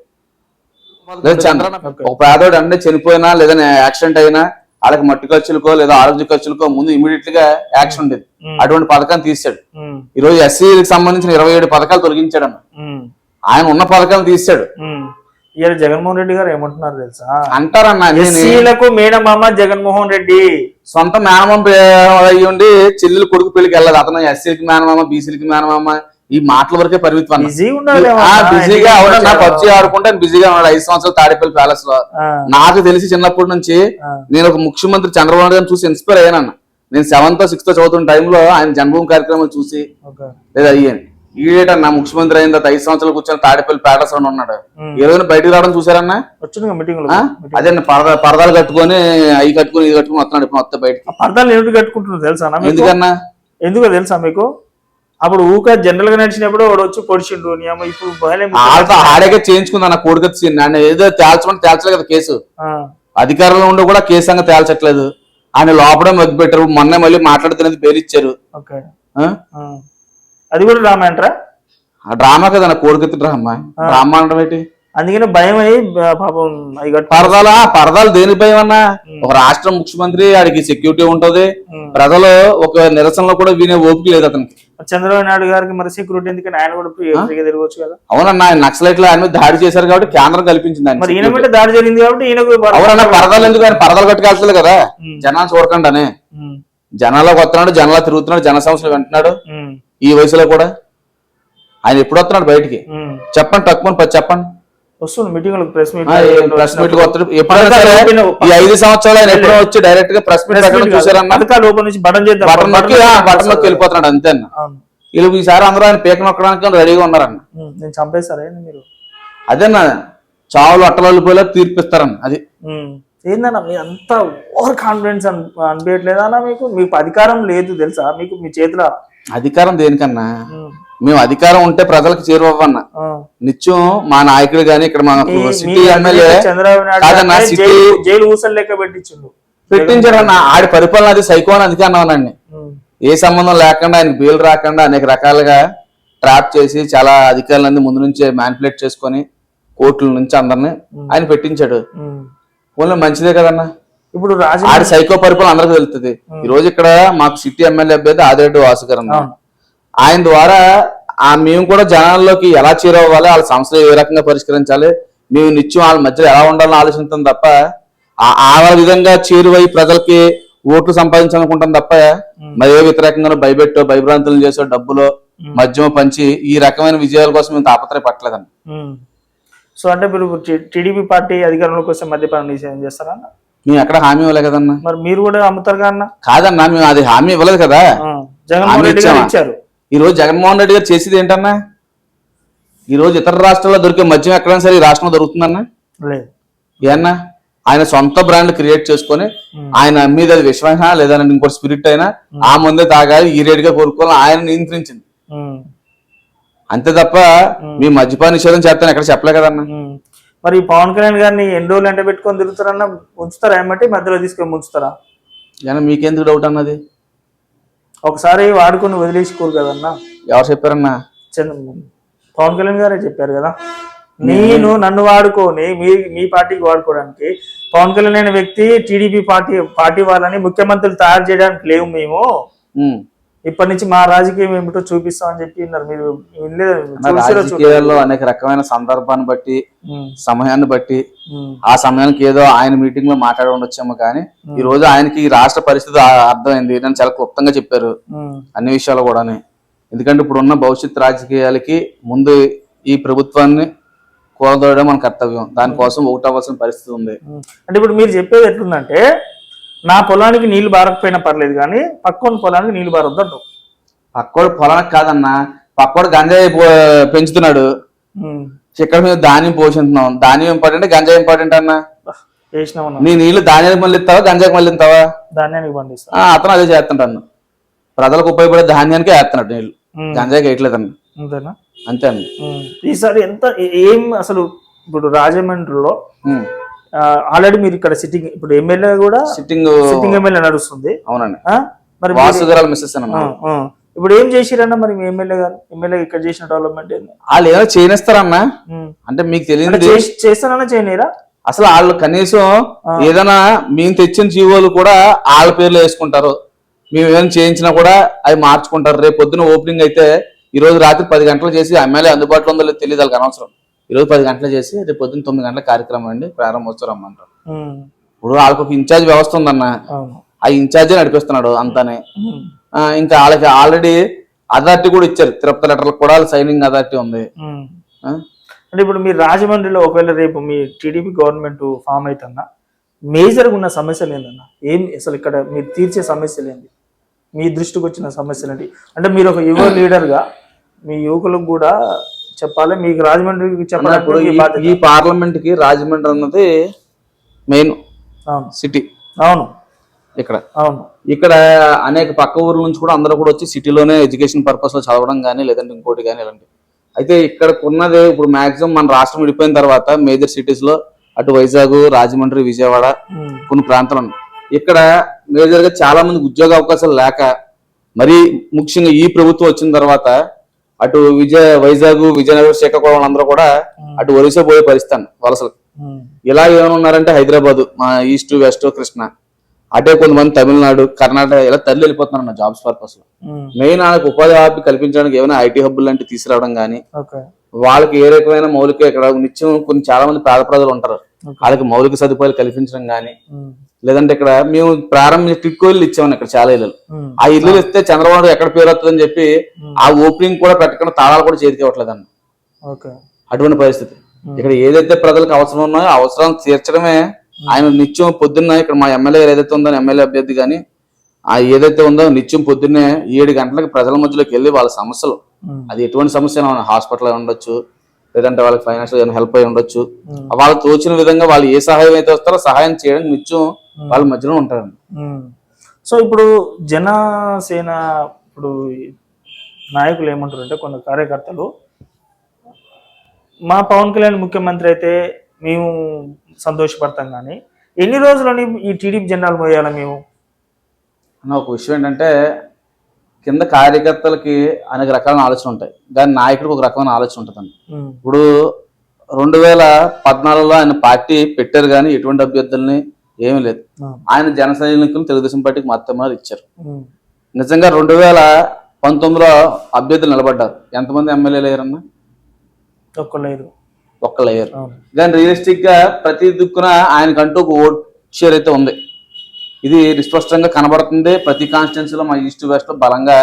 లేదా చంద్రన్న ఒక పేదోడు అంటే చనిపోయినా లేదా యాక్సిడెంట్ అయినా వాళ్ళకి మట్టి ఖర్చులకో లేదా ఆరోగ్య ఖర్చులకో ముందు ఇమీడియట్ గా యాక్షన్ ఉండేది. అటువంటి పథకాన్ని తీసాడు. ఈ రోజు ఎస్సీలకు సంబంధించిన 27 పథకాలు తొలగించాడు అన్న. ఆయన ఉన్న పథకాలు తీసాడు. జగన్మోహన్ రెడ్డి గారు ఏమంటున్నారు తెలుసా? అంటారన్న, ఎస్సీలకు మేనమామ జగన్మోహన్ రెడ్డి సొంత మేనమామ అయ్యి ఉండి చెల్లెలు కొడుకు పెళ్లికి వెళ్ళదు. అతను ఎస్సీలకి మేనమామ, బీసీలకి మేనమామ, ఈ మాటల వరకే పరిమితం. బిజీగా నా పబ్జీ ఆడుకుంటే బిజీగా ఉన్నాడు 5 సంవత్సరాలు తాడేపల్లి ప్యాలెస్ లో. నాకు తెలిసి చిన్నప్పటి నుంచి నేను ఒక ముఖ్యమంత్రి చంద్రబాబు గారిని చూసి ఇన్స్పైర్ అయ్యానన్న. నేను 7th, 6th చదువుతున్న టైంలో ఆయన జన్మభూమి కార్యక్రమాలు చూసి లేదా అయ్యాను. ఈడేటన్నా ముఖ్యమంత్రి అయిన తర్వాత 5 సంవత్సరాలు కూర్చొని తాడేపల్లి పేటస్ అని ఉన్నాడు. ఏదైనా బయటకు రావడం చూసారన్నా? వచ్చిన మీటింగ్ అదే పరదాలు కట్టుకొని అవి కట్టుకుని ఇది కట్టుకుని వస్తున్నాడు. ఇప్పుడు మొత్తం బయటకి పరదాలు ఎందుకు కట్టుకుంటున్నారు తెలుసా? ఎందుకన్నా? ఎందుకో తెలుసా మీకు? అప్పుడు ఊక జనరల్ గా నడిచినప్పుడు వాడు వచ్చి పొడిచిండు. ఇప్పుడు ఆడేగా చేయించుకుంది నా కోడికత్తి ఏదో తేల్చమని తేల్చలేదు కదా కేసు. అధికారంలో ఉండి కూడా కేసు సంగతి తేల్చట్లేదు. ఆయన లోపడే మగ్గి పెట్టారు. మొన్న మళ్ళీ మాట్లాడుతున్నది బెయిల్ ఇచ్చారు. అది కూడా డ్రామా అంటారా? ఆ డ్రామా కదా నా కోడికత్తి డ్రామా. డ్రామా అనడం ఏంటి? అందుకనే భయం అయ్యి పాపం పరదాలు దేని భయం అన్నా? ఒక రాష్ట్ర ముఖ్యమంత్రి ఆడికి సెక్యూరిటీ ఉంటది. ప్రజలు ఒక నిరసనలో కూడా వినే ఓపిక లేదు అతనికి. చంద్రబాబు నాయుడు గారికి మరి సెక్యూరిటీ ఎందుకని? ఆయన కూడా తిరగవచ్చు కదా. అవునన్నా, ఆయన నక్సలైట్లు ఆయన మీద దాడి చేశారు కాబట్టి కేంద్రం కల్పించింది. మరి ఈయన మీద దాడి జరిగింది కాబట్టి ఈయనకు అవునన్నా, పరదాలు ఎందుకు? ఆయన పరదాలు కట్టుకెళ్తలేదు కదా జనాలు చూడకండానే. జనాలకు వస్తున్నాడు, జనాలు తిరుగుతున్నాడు, జన సమస్యలు వింటున్నాడు. ఈ వయసులో కూడా ఆయన ఎప్పుడు వస్తున్నాడు బయటికి? చెప్పండి, తక్కువ చెప్పండి. వస్తుంది మీటింగ్ ప్రెస్ మీట్ వస్తాడు ఎప్పుడైనా సరే. ఈ 5 సంవత్సరాలు ఆయన ఎప్పుడో వచ్చి డైరెక్ట్ గా ప్రెస్ మీట్ చూసారన్నా? బటన్ నొక్కి వెళ్ళిపోతున్నాడు అంతే అన్న. వీళ్ళు ఈసారి అందరూ ఆయన పీక నొక్కడానికి రెడీగా ఉన్నారన్న. నేను చంపేస్తారా మీరు? అదేనా చావులు అట్టలపోయేలా తీర్పిస్తారన్న. అది ఏందన్నా మీ అంత ఓవర్ కాన్ఫిడెన్స్ అనిపించట్లేదా మీకు? మీకు అధికారం లేదు తెలుసా మీకు? మీ చేతిలో అధికారం దేనికన్నా? మేము అధికారం ఉంటే ప్రజలకు చేరువన్నా. నిత్యం మా నాయకుడు గాని ఇక్కడ మా సిటీ ఎమ్మెల్యే కాదన్నా, సిటీ జైలు ఊసలు లెక్క పెట్టించాడన్న. ఆడి పరిపాలన అది సైకో అని అందుకే అన్నానండి. ఏ సంబంధం లేకుండా ఆయనకు బెయిల్ రాకుండా అనేక రకాలుగా ట్రాప్ చేసి చాలా అధికారులన్నీ ముందు నుంచే మ్యానిపులేట్ చేసుకొని కోర్టుల నుంచి అందరినీ ఆయన పెట్టించాడు. ఓన్లీ మంచిదే కదన్నా. ఇప్పుడు ఆడి సైకో పరిపాలన అందరికీ తెలుస్తుంది. ఈ రోజు ఇక్కడ మాకు సిటీ ఎమ్మెల్యే అభ్యర్థి ఆదిరెడ్డి వాసుగారు అన్న. ఆయన ద్వారా మేము కూడా జనాల్లోకి ఎలా చేరవ్వాలి, వాళ్ళ సమస్యలు ఏ రకంగా పరిష్కరించాలి, మేము నిత్యం వాళ్ళ మధ్యలో ఎలా ఉండాలని ఆలోచిస్తాం తప్ప ఆ విధంగా చేరువై ప్రజలకి ఓట్లు సంపాదించాలనుకుంటాం తప్ప మరి ఏ వ్యతిరేకంగా భయపెట్టో భయభ్రాంతులు చేసో డబ్బులో మద్యమో పంచి ఈ రకమైన విజయాల కోసం మేము తాపత్రయపట్టలేదన్న. సో అంటే మీరు టీడీపీ పార్టీ అధికారంలోకి వస్తే మద్యపానం నిషేధం చేస్తారా? మేము ఎక్కడ హామీ ఇవ్వలే కదన్నా. మరి మీరు కూడా అమ్ముతారు కదన్నా? కాదన్నా, మేము అది హామీ ఇవ్వలేదు కదా. జగన్మోహన్ రెడ్డి గారు ఇచ్చారు. ఈ రోజు జగన్మోహన్ రెడ్డి గారు చేసేది ఏంటన్నా? ఈ రోజు ఇతర రాష్ట్రాల్లో దొరికే మద్యం ఎక్కడైనా సరే ఈ రాష్ట్రంలో దొరుకుతుందన్నా? లేదు. ఏమన్నా ఆయన సొంత బ్రాండ్ క్రియేట్ చేసుకొని ఆయన అమ్మేది అది విషమైనా లేదా ఇంకోటి స్పిరిట్ అయినా ఆ ముందే తాగాలి, ఈ రేటుగా కోరుకోవాలని ఆయన నియంత్రించింది అంతే తప్ప మీ మద్యపాన నిషేధం చేస్తాను ఎక్కడ చెప్పలే కదన్నా. మరి పవన్ కళ్యాణ్ గారిని ఎన్ని రోజులు ఎంట పెట్టుకొని తిరుగుతారన్నా? ఉంచుతారా ఏమంటే మధ్యలో తీసుకొని ఉంచుతారా? మీకెందుకు డౌట్ అన్నది? ఒకసారి వాడుకొని వదిలేసుకోరు కదన్నా. ఎవరు చెప్పారన్నా? పవన్ కళ్యాణ్ గారే చెప్పారు కదా. నన్ను వాడుకొని మీ పార్టీకి వాడుకోవడానికి పవన్ కళ్యాణ్ అనే వ్యక్తి టీడీపీ పార్టీ వాళ్ళని ముఖ్యమంత్రులు తయారు చేయడానికి లేవు, మేము ఇప్పటి నుంచి మా రాజకీయం ఏమిటో చూపిస్తామని చెప్పి మీరు రాజకీయాల్లో అనేక రకమైన సందర్భాన్ని బట్టి సమయాన్ని బట్టి ఆ సమయానికి ఏదో ఆయన మీటింగ్ లో మాట్లాడి ఉండొచ్చేమో కానీ ఈ రోజు ఆయనకి ఈ రాష్ట్ర పరిస్థితి అర్థమైంది. నన్ను చాలా క్లుప్తంగా చెప్పారు అన్ని విషయాలు కూడానే. ఎందుకంటే ఇప్పుడున్న భవిష్యత్ రాజకీయాలకి ముందు ఈ ప్రభుత్వాన్ని కూలదోయడం మన కర్తవ్యం. దానికోసం ఒకటవలసిన పరిస్థితి ఉంది. అంటే ఇప్పుడు మీరు చెప్పేది ఎట్లుందంటే నా పొలానికి నీళ్లు బారకపోయినా పర్లేదు కానీ పక్కోడి పొలానికి నీళ్లు బారొద్దు. పక్కోడు పొలానికి కాదన్నా, పక్కోడు గంజాయి పెంచుతున్నాడు, ఇక్కడ మేము ధాన్యం పోషిస్తున్నాం. ధాన్యం ఇంపార్టెంట్, గంజాయి ఇంపార్టెంట్ అన్నా. నీ నీళ్లు ధాన్యానికి మళ్ళీ ఇస్తావా గంజాయికి మళ్ళీ ఇస్తావా? ధాన్యానికి పండిస్తా. అతను అదే చేస్తుంటాను. ప్రజలకు ఉపయోగపడే ధాన్యానికే వేస్తున్నాడు నీళ్లు, గంజాయికి వేయట్లేదన్న. అంతేనా? అంతే అండి. ఈసారి ఏం అసలు ఇప్పుడు రాజమండ్రిలో ఆల్రెడీ మీరు ఇక్కడ సిట్టింగ్ ఇప్పుడు ఎమ్మెల్యే కూడా సిట్టింగ్ ఎమ్మెల్యే నడుస్తుంది. అవునండి. మరి మిస్సెస్ ఇప్పుడు ఏం చేసిరన్నా? మరి మీ ఎమ్మెల్యే ఇక్కడ చేసిన డెవలప్మెంట్ ఏంది? వాళ్ళు ఏదో చేయనిస్తారన్నా? అంటే మీకు తెలియదు చేస్తానన్నా చేయనీరా? అసలు వాళ్ళు కనీసం ఏదైనా మేము తెచ్చిన జీవోలు కూడా వాళ్ళ పేర్లు వేసుకుంటారు. మేము ఏమైనా చేయించినా కూడా అవి మార్చుకుంటారు. రేపు పొద్దున ఓపెనింగ్ అయితే ఈ రోజు రాత్రి 10 గంటలు చేసి ఎమ్మెల్యే అందుబాటులో ఉందో లేదో తెలియదు వాళ్ళకి అనవసరం. ఈ రోజు 10 గంటలు చేసి రేపు పొద్దున్న 9 గంటల కార్యక్రమం అండి ప్రారంభోత్సవం రమ్మంటారు. ఇప్పుడు వాళ్ళకి ఒక ఇన్ఛార్జ్ వ్యవస్థ ఉందన్న, ఆ ఇన్ఛార్జే నడిపిస్తున్నాడు అంతానే. ఇంకా వాళ్ళకి ఆల్రెడీ అథారిటీ కూడా ఇచ్చారు. తిరుపతి లెటర్లకు కూడా సైనింగ్ అథారిటీ ఉంది. అంటే ఇప్పుడు మీరు రాజమండ్రిలో ఒకవేళ రేపు మీ టీడీపీ గవర్నమెంట్ ఫామ్ అవుతుందా, మేజర్గా ఉన్న సమస్యలు ఏంటన్నా? ఏం అసలు ఇక్కడ మీరు తీర్చే సమస్యలు ఏంటి? మీ దృష్టికి వచ్చిన సమస్యలు ఏంటి? అంటే మీరు ఒక యువ లీడర్గా మీ యువకులకు కూడా చెప్పాలి, మీకు రాజమండ్రికి ఇప్పుడు చెప్పాలి ఈ పార్లమెంట్ కి రాజమండ్రి అన్నది మెయిన్ సిటీ. అవును ఇక్కడ అవును ఇక్కడ అనేక పక్క ఊర్ల నుంచి కూడా అందరూ కూడా వచ్చి సిటీలోనే ఎడ్యుకేషన్ పర్పస్ లో చదవడం కానీ లేదంటే ఇంకోటి కానీ ఇలాంటి. అయితే ఇక్కడ ఉన్నది ఇప్పుడు మాక్సిమం మన రాష్ట్రం విడిపోయిన తర్వాత మేజర్ సిటీస్ లో అటు వైజాగ్, రాజమండ్రి, విజయవాడ కొన్ని ప్రాంతాలు ఉన్నాయి. ఇక్కడ మేజర్ గా చాలా మందికి ఉద్యోగ అవకాశాలు లేక మరీ ముఖ్యంగా ఈ ప్రభుత్వం వచ్చిన తర్వాత అటు వైజాగ్, విజయనగరం, శ్రీకాకుళం అందరూ కూడా అటు ఒరిస్సా పోయే పరిస్థితి వలసలు. ఇలా ఏమైనా ఉన్నారంటే హైదరాబాద్, మా ఈస్ట్, వెస్ట్, కృష్ణ, అటే కొంతమంది తమిళనాడు, కర్ణాటక ఇలా తల్లి వెళ్ళిపోతున్నారు జాబ్స్ పర్పస్ లో. మెయిన్ వాళ్ళకి ఉపాధి హామీ కల్పించడానికి ఏమైనా ఐటీ హబ్బులు లాంటివి తీసుకురావడం కానీ, వాళ్ళకి ఏ రకమైన మౌలిక ఇక్కడ నిత్యం కొన్ని చాలా మంది పేద ప్రజలు ఉంటారు, వాళ్ళకి మౌలిక సదుపాయాలు కల్పించడం కానీ, లేదంటే ఇక్కడ మేము ప్రారంభించిన టిట్కో ఇల్లు ఇచ్చామని ఇక్కడ చాలా ఇల్లు. ఆ ఇల్లు ఇస్తే చంద్రబాబు ఎక్కడ పేరు వస్తుందని చెప్పి ఆ ఓపెనింగ్ కూడా పెట్టకుండా తాళాలు కూడా చేతికి ఇవ్వట్లేదన్న. అటువంటి పరిస్థితి. ఇక్కడ ఏదైతే ప్రజలకు అవసరం ఉన్నాయో అవసరం తీర్చడమే ఆయన నిత్యం పొద్దున్న ఇక్కడ మా ఎమ్మెల్యే ఏదైతే ఉందో ఎమ్మెల్యే అభ్యర్థి కానీ ఆ ఏదైతే ఉందో నిత్యం పొద్దున్నే 7 గంటలకు ప్రజల మధ్యలోకి వెళ్ళి వాళ్ళ సమస్యలు, అది ఎటువంటి సమస్య హాస్పిటల్ ఉండొచ్చు, లేదంటే వాళ్ళకి ఫైనాన్షియల్ హెల్ప్ అయి ఉండొచ్చు, వాళ్ళకి తోచిన విధంగా వాళ్ళు ఏ సహాయం అయితే వస్తారో సహాయం చేయడానికి నిత్యం వాళ్ళ మధ్యలో ఉంటారండి. సో ఇప్పుడు జనసేన ఇప్పుడు నాయకులు ఏమంటారు అంటే కొంత కార్యకర్తలు, మా పవన్ కళ్యాణ్ ముఖ్యమంత్రి అయితే మేము సంతోషపడతాం, కానీ ఎన్ని రోజులని ఈ టీడీపీ జెండాలు మోయాలి మేము అన్న. ఒక విషయం ఏంటంటే కింద కార్యకర్తలకి అనేక రకాల ఆలోచన ఉంటాయి, కానీ నాయకుడికి ఒక రకమైన ఆలోచన ఉంటుందండి. ఇప్పుడు 2014లో ఆయన పార్టీ పెట్టారు కానీ ఎటువంటి అభ్యర్థుల్ని ఏమీ లేదు. ఆయన జన సైనికులు తెలుగుదేశం పార్టీకి మొత్తం ఇచ్చారు. నిజంగా 2019లో అభ్యర్థులు నిలబడ్డారు. ఎంతమంది ఎమ్మెల్యేలు అయ్యారన్నా? ఒక్కళ్ళు అయ్యారు. కానీ రియలిస్టిక్ గా ప్రతి దిక్కున ఆయనకంటూ ఒక ఓట్ షేర్ అయితే ఉంది. ఇది స్పష్టంగా కనబడుతుంది. ప్రతి కాన్స్టిట్యున్సీలో మా ఈస్ట్ వెస్ట్ లో బలంగా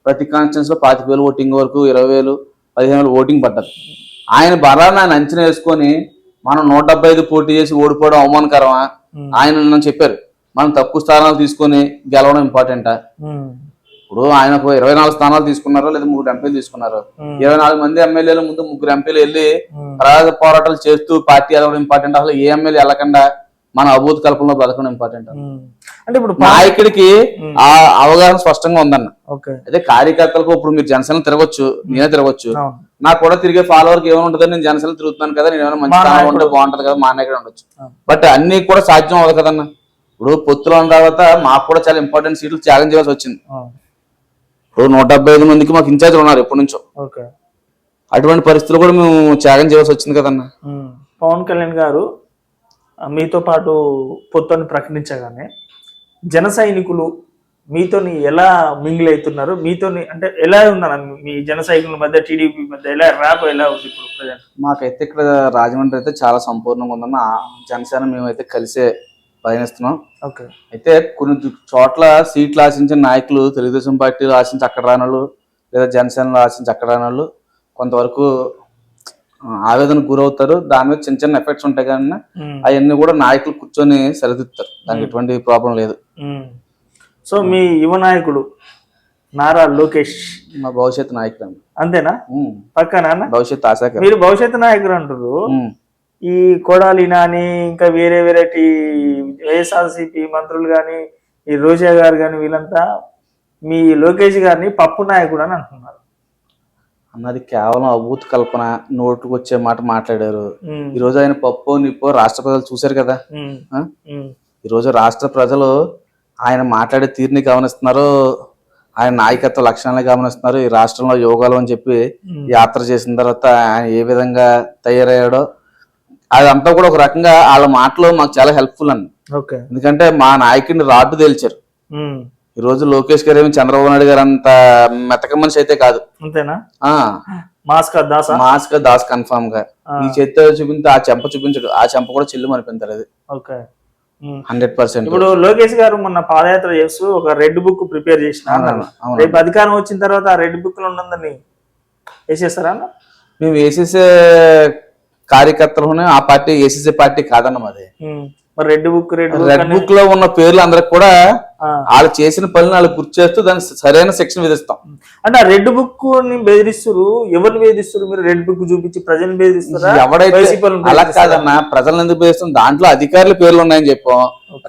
ప్రతి కాన్స్టిట్యున్సీలో 25,000 ఓటింగ్ వరకు, 20,000, 15,000 ఓటింగ్ పడ్డది. ఆయన బలాన్ని ఆయన అంచనా వేసుకొని మనం 175 పోటీ చేసి ఓడిపోవడం అవమానకరమా? ఆయన నన్ను చెప్పారు మనం తక్కువ స్థానాలు తీసుకొని గెలవడం ఇంపార్టెంటా? ఇప్పుడు ఆయన 24 స్థానాలు తీసుకున్నారు, లేదా 3 ఎంపీలు తీసుకున్నారు. 24 మంది ఎమ్మెల్యేల ముందు 3 ఎంపీలు వెళ్ళి ప్రజా పోరాటాలు చేస్తూ పార్టీ వెళ్ళడం ఇంపార్టెంట్, అసలు ఏ ఎమ్మెల్యే వెళ్ళకుండా మన అభూత కల్పనలో బతకడం ఇంపార్టెంట్. అంటే ఇప్పుడు నాయకుడికి ఆ అవగాహన స్పష్టంగా ఉందన్న. అయితే కార్యకర్తలకు ఇప్పుడు మీరు జనసేన తిరగొచ్చు, నేనే తిరగొచ్చు, నాకు కూడా తిరిగే ఫాలోవర్కి ఏమైనా ఉంటుందని నేను జనసేన తిరుగుతున్నాను కదా, నేను ఏమైనా మంచి స్థానంలో ఉంటే బాగుంటది కదా, మా నాయకుడు ఉండొచ్చు. బట్ అన్ని కూడా సాధ్యం అవ్వదు కదన్న. ఇప్పుడు పొత్తులో ఉన్న తర్వాత మాకు కూడా చాలా ఇంపార్టెంట్ సీట్లు త్యాగం చేయాల్సి వచ్చింది. ఇప్పుడు 175 మందికి మాకు ఇన్ఛార్జ్ ఉన్నారు ఎప్పటి నుంచో. అటువంటి పరిస్థితులు కూడా మేము త్యాగం చేయాల్సి వచ్చింది కదన్న. పవన్ కళ్యాణ్ గారు మీతో పాటు పొత్తుని ప్రకటించగానే జన సైనికులు మీతోని ఎలా మింగిల్ అవుతున్నారు, మీతోని అంటే ఎలా ఉన్నారు మీ జన సైనికుల మధ్య, టీడీపీ మధ్య ఎలా ర్యాప్ ఎలా ఉంది ఇప్పుడు ప్రజెంట్? మాకైతే ఇక్కడ రాజమండ్రి అయితే చాలా సంపూర్ణంగా ఉందన్న. జనసేన మేమైతే కలిసే ప్రయాణిస్తున్నాం. అయితే కొన్ని చోట్ల సీట్లు ఆశించిన నాయకులు తెలుగుదేశం పార్టీలో ఆశించి అక్కడ రానోళ్ళు, లేదా జనసేనలో ఆశించి అక్కడ రానోళ్ళు కొంతవరకు ఆవేదనకు గురవుతారు. దాని మీద చిన్న చిన్న ఎఫెక్ట్స్ ఉంటాయి కానీ అవన్నీ కూడా నాయకులు కూర్చొని సరిదిద్దుతారు, దానికి ఎటువంటి ప్రాబ్లం లేదు. సో మీ యువ నాయకుడు నారా లోకేష్ మా భవిష్యత్తు నాయకుడు అంతేనా? పక్కన భవిష్యత్తు ఆశాక మీరు భవిష్యత్తు నాయకుడు అంటారు. ఈ కొడాలి నాని ఇంకా వేరే వెరైటీ వైఎస్ఆర్సీపీ మంత్రులు కానీ, ఈ రోజా గారు కానీ వీళ్ళంతా మీ లోకేష్ గారిని పప్పు నాయకుడు అని అంటున్నారు. అన్నది కేవలం అభూత కల్పన, నోటుకు వచ్చే మాట మాట్లాడారు. ఈ రోజు ఆయన పప్పు నిప్పో రాష్ట్ర ప్రజలు చూశారు కదా. ఈ రోజు రాష్ట్ర ప్రజలు ఆయన మాట్లాడే తీరుని గమనిస్తున్నారు, ఆయన నాయకత్వ లక్షణాలని గమనిస్తున్నారు. ఈ రాష్ట్రంలో యోగాలు అని చెప్పి యాత్ర చేసిన తర్వాత ఆయన ఏ విధంగా తయారయ్యాడో అదంతా కూడా ఒక రకంగా వాళ్ళ మాటలు మాకు చాలా హెల్ప్ఫుల్ అండి. ఎందుకంటే మా నాయకుడిని రాడ్డు తేల్చారు. ఈ రోజు లోకేష్ గారు ఏమి చంద్రబాబు నాయుడు గారు అంత మెతక మనిషి అయితే కాదు. అంతేనా? మాస్క్ దాస్ కన్ఫర్మ్ గా ఈ చేత్తో చూపించి ఆ చెంప చూపించడు, ఆ చెంప కూడా చిల్లు అనిపించారు. అది 100%. ఇప్పుడు లోకేష్ గారు మొన్న పాదయాత్ర చేస్తూ ఒక రెడ్ బుక్ ప్రిపేర్ చేసిన, రేపు అధికారం వచ్చిన తర్వాత ఆ రెడ్ బుక్ లో ఉన్నదని వేసేస్తారా? మేము వేసేసే కార్యకర్తలు ఆ పార్టీ ఏసీసీ పార్టీ కాదన్న మాది. మరి రెడ్ బుక్ లో ఉన్న పేర్లు అందరికి కూడా వాళ్ళు చేసిన పనులు వాళ్ళకి గుర్తు చేస్తూ దానికి సరైన శిక్షణ విధిస్తాం. అంటే ఆ రెడ్ బుక్ ని బెదిరిస్తారు, ఎవరిని బెదిరిస్తారు? మీరు రెడ్ బుక్ చూపించి ప్రజలను బెదిరిస్తారా? ఎవడైతే అలా కాదన్న, ప్రజలను ఎందుకు బెదిరిస్తాం? దాంట్లో అధికారుల పేర్లు ఉన్నాయని చెప్పాం.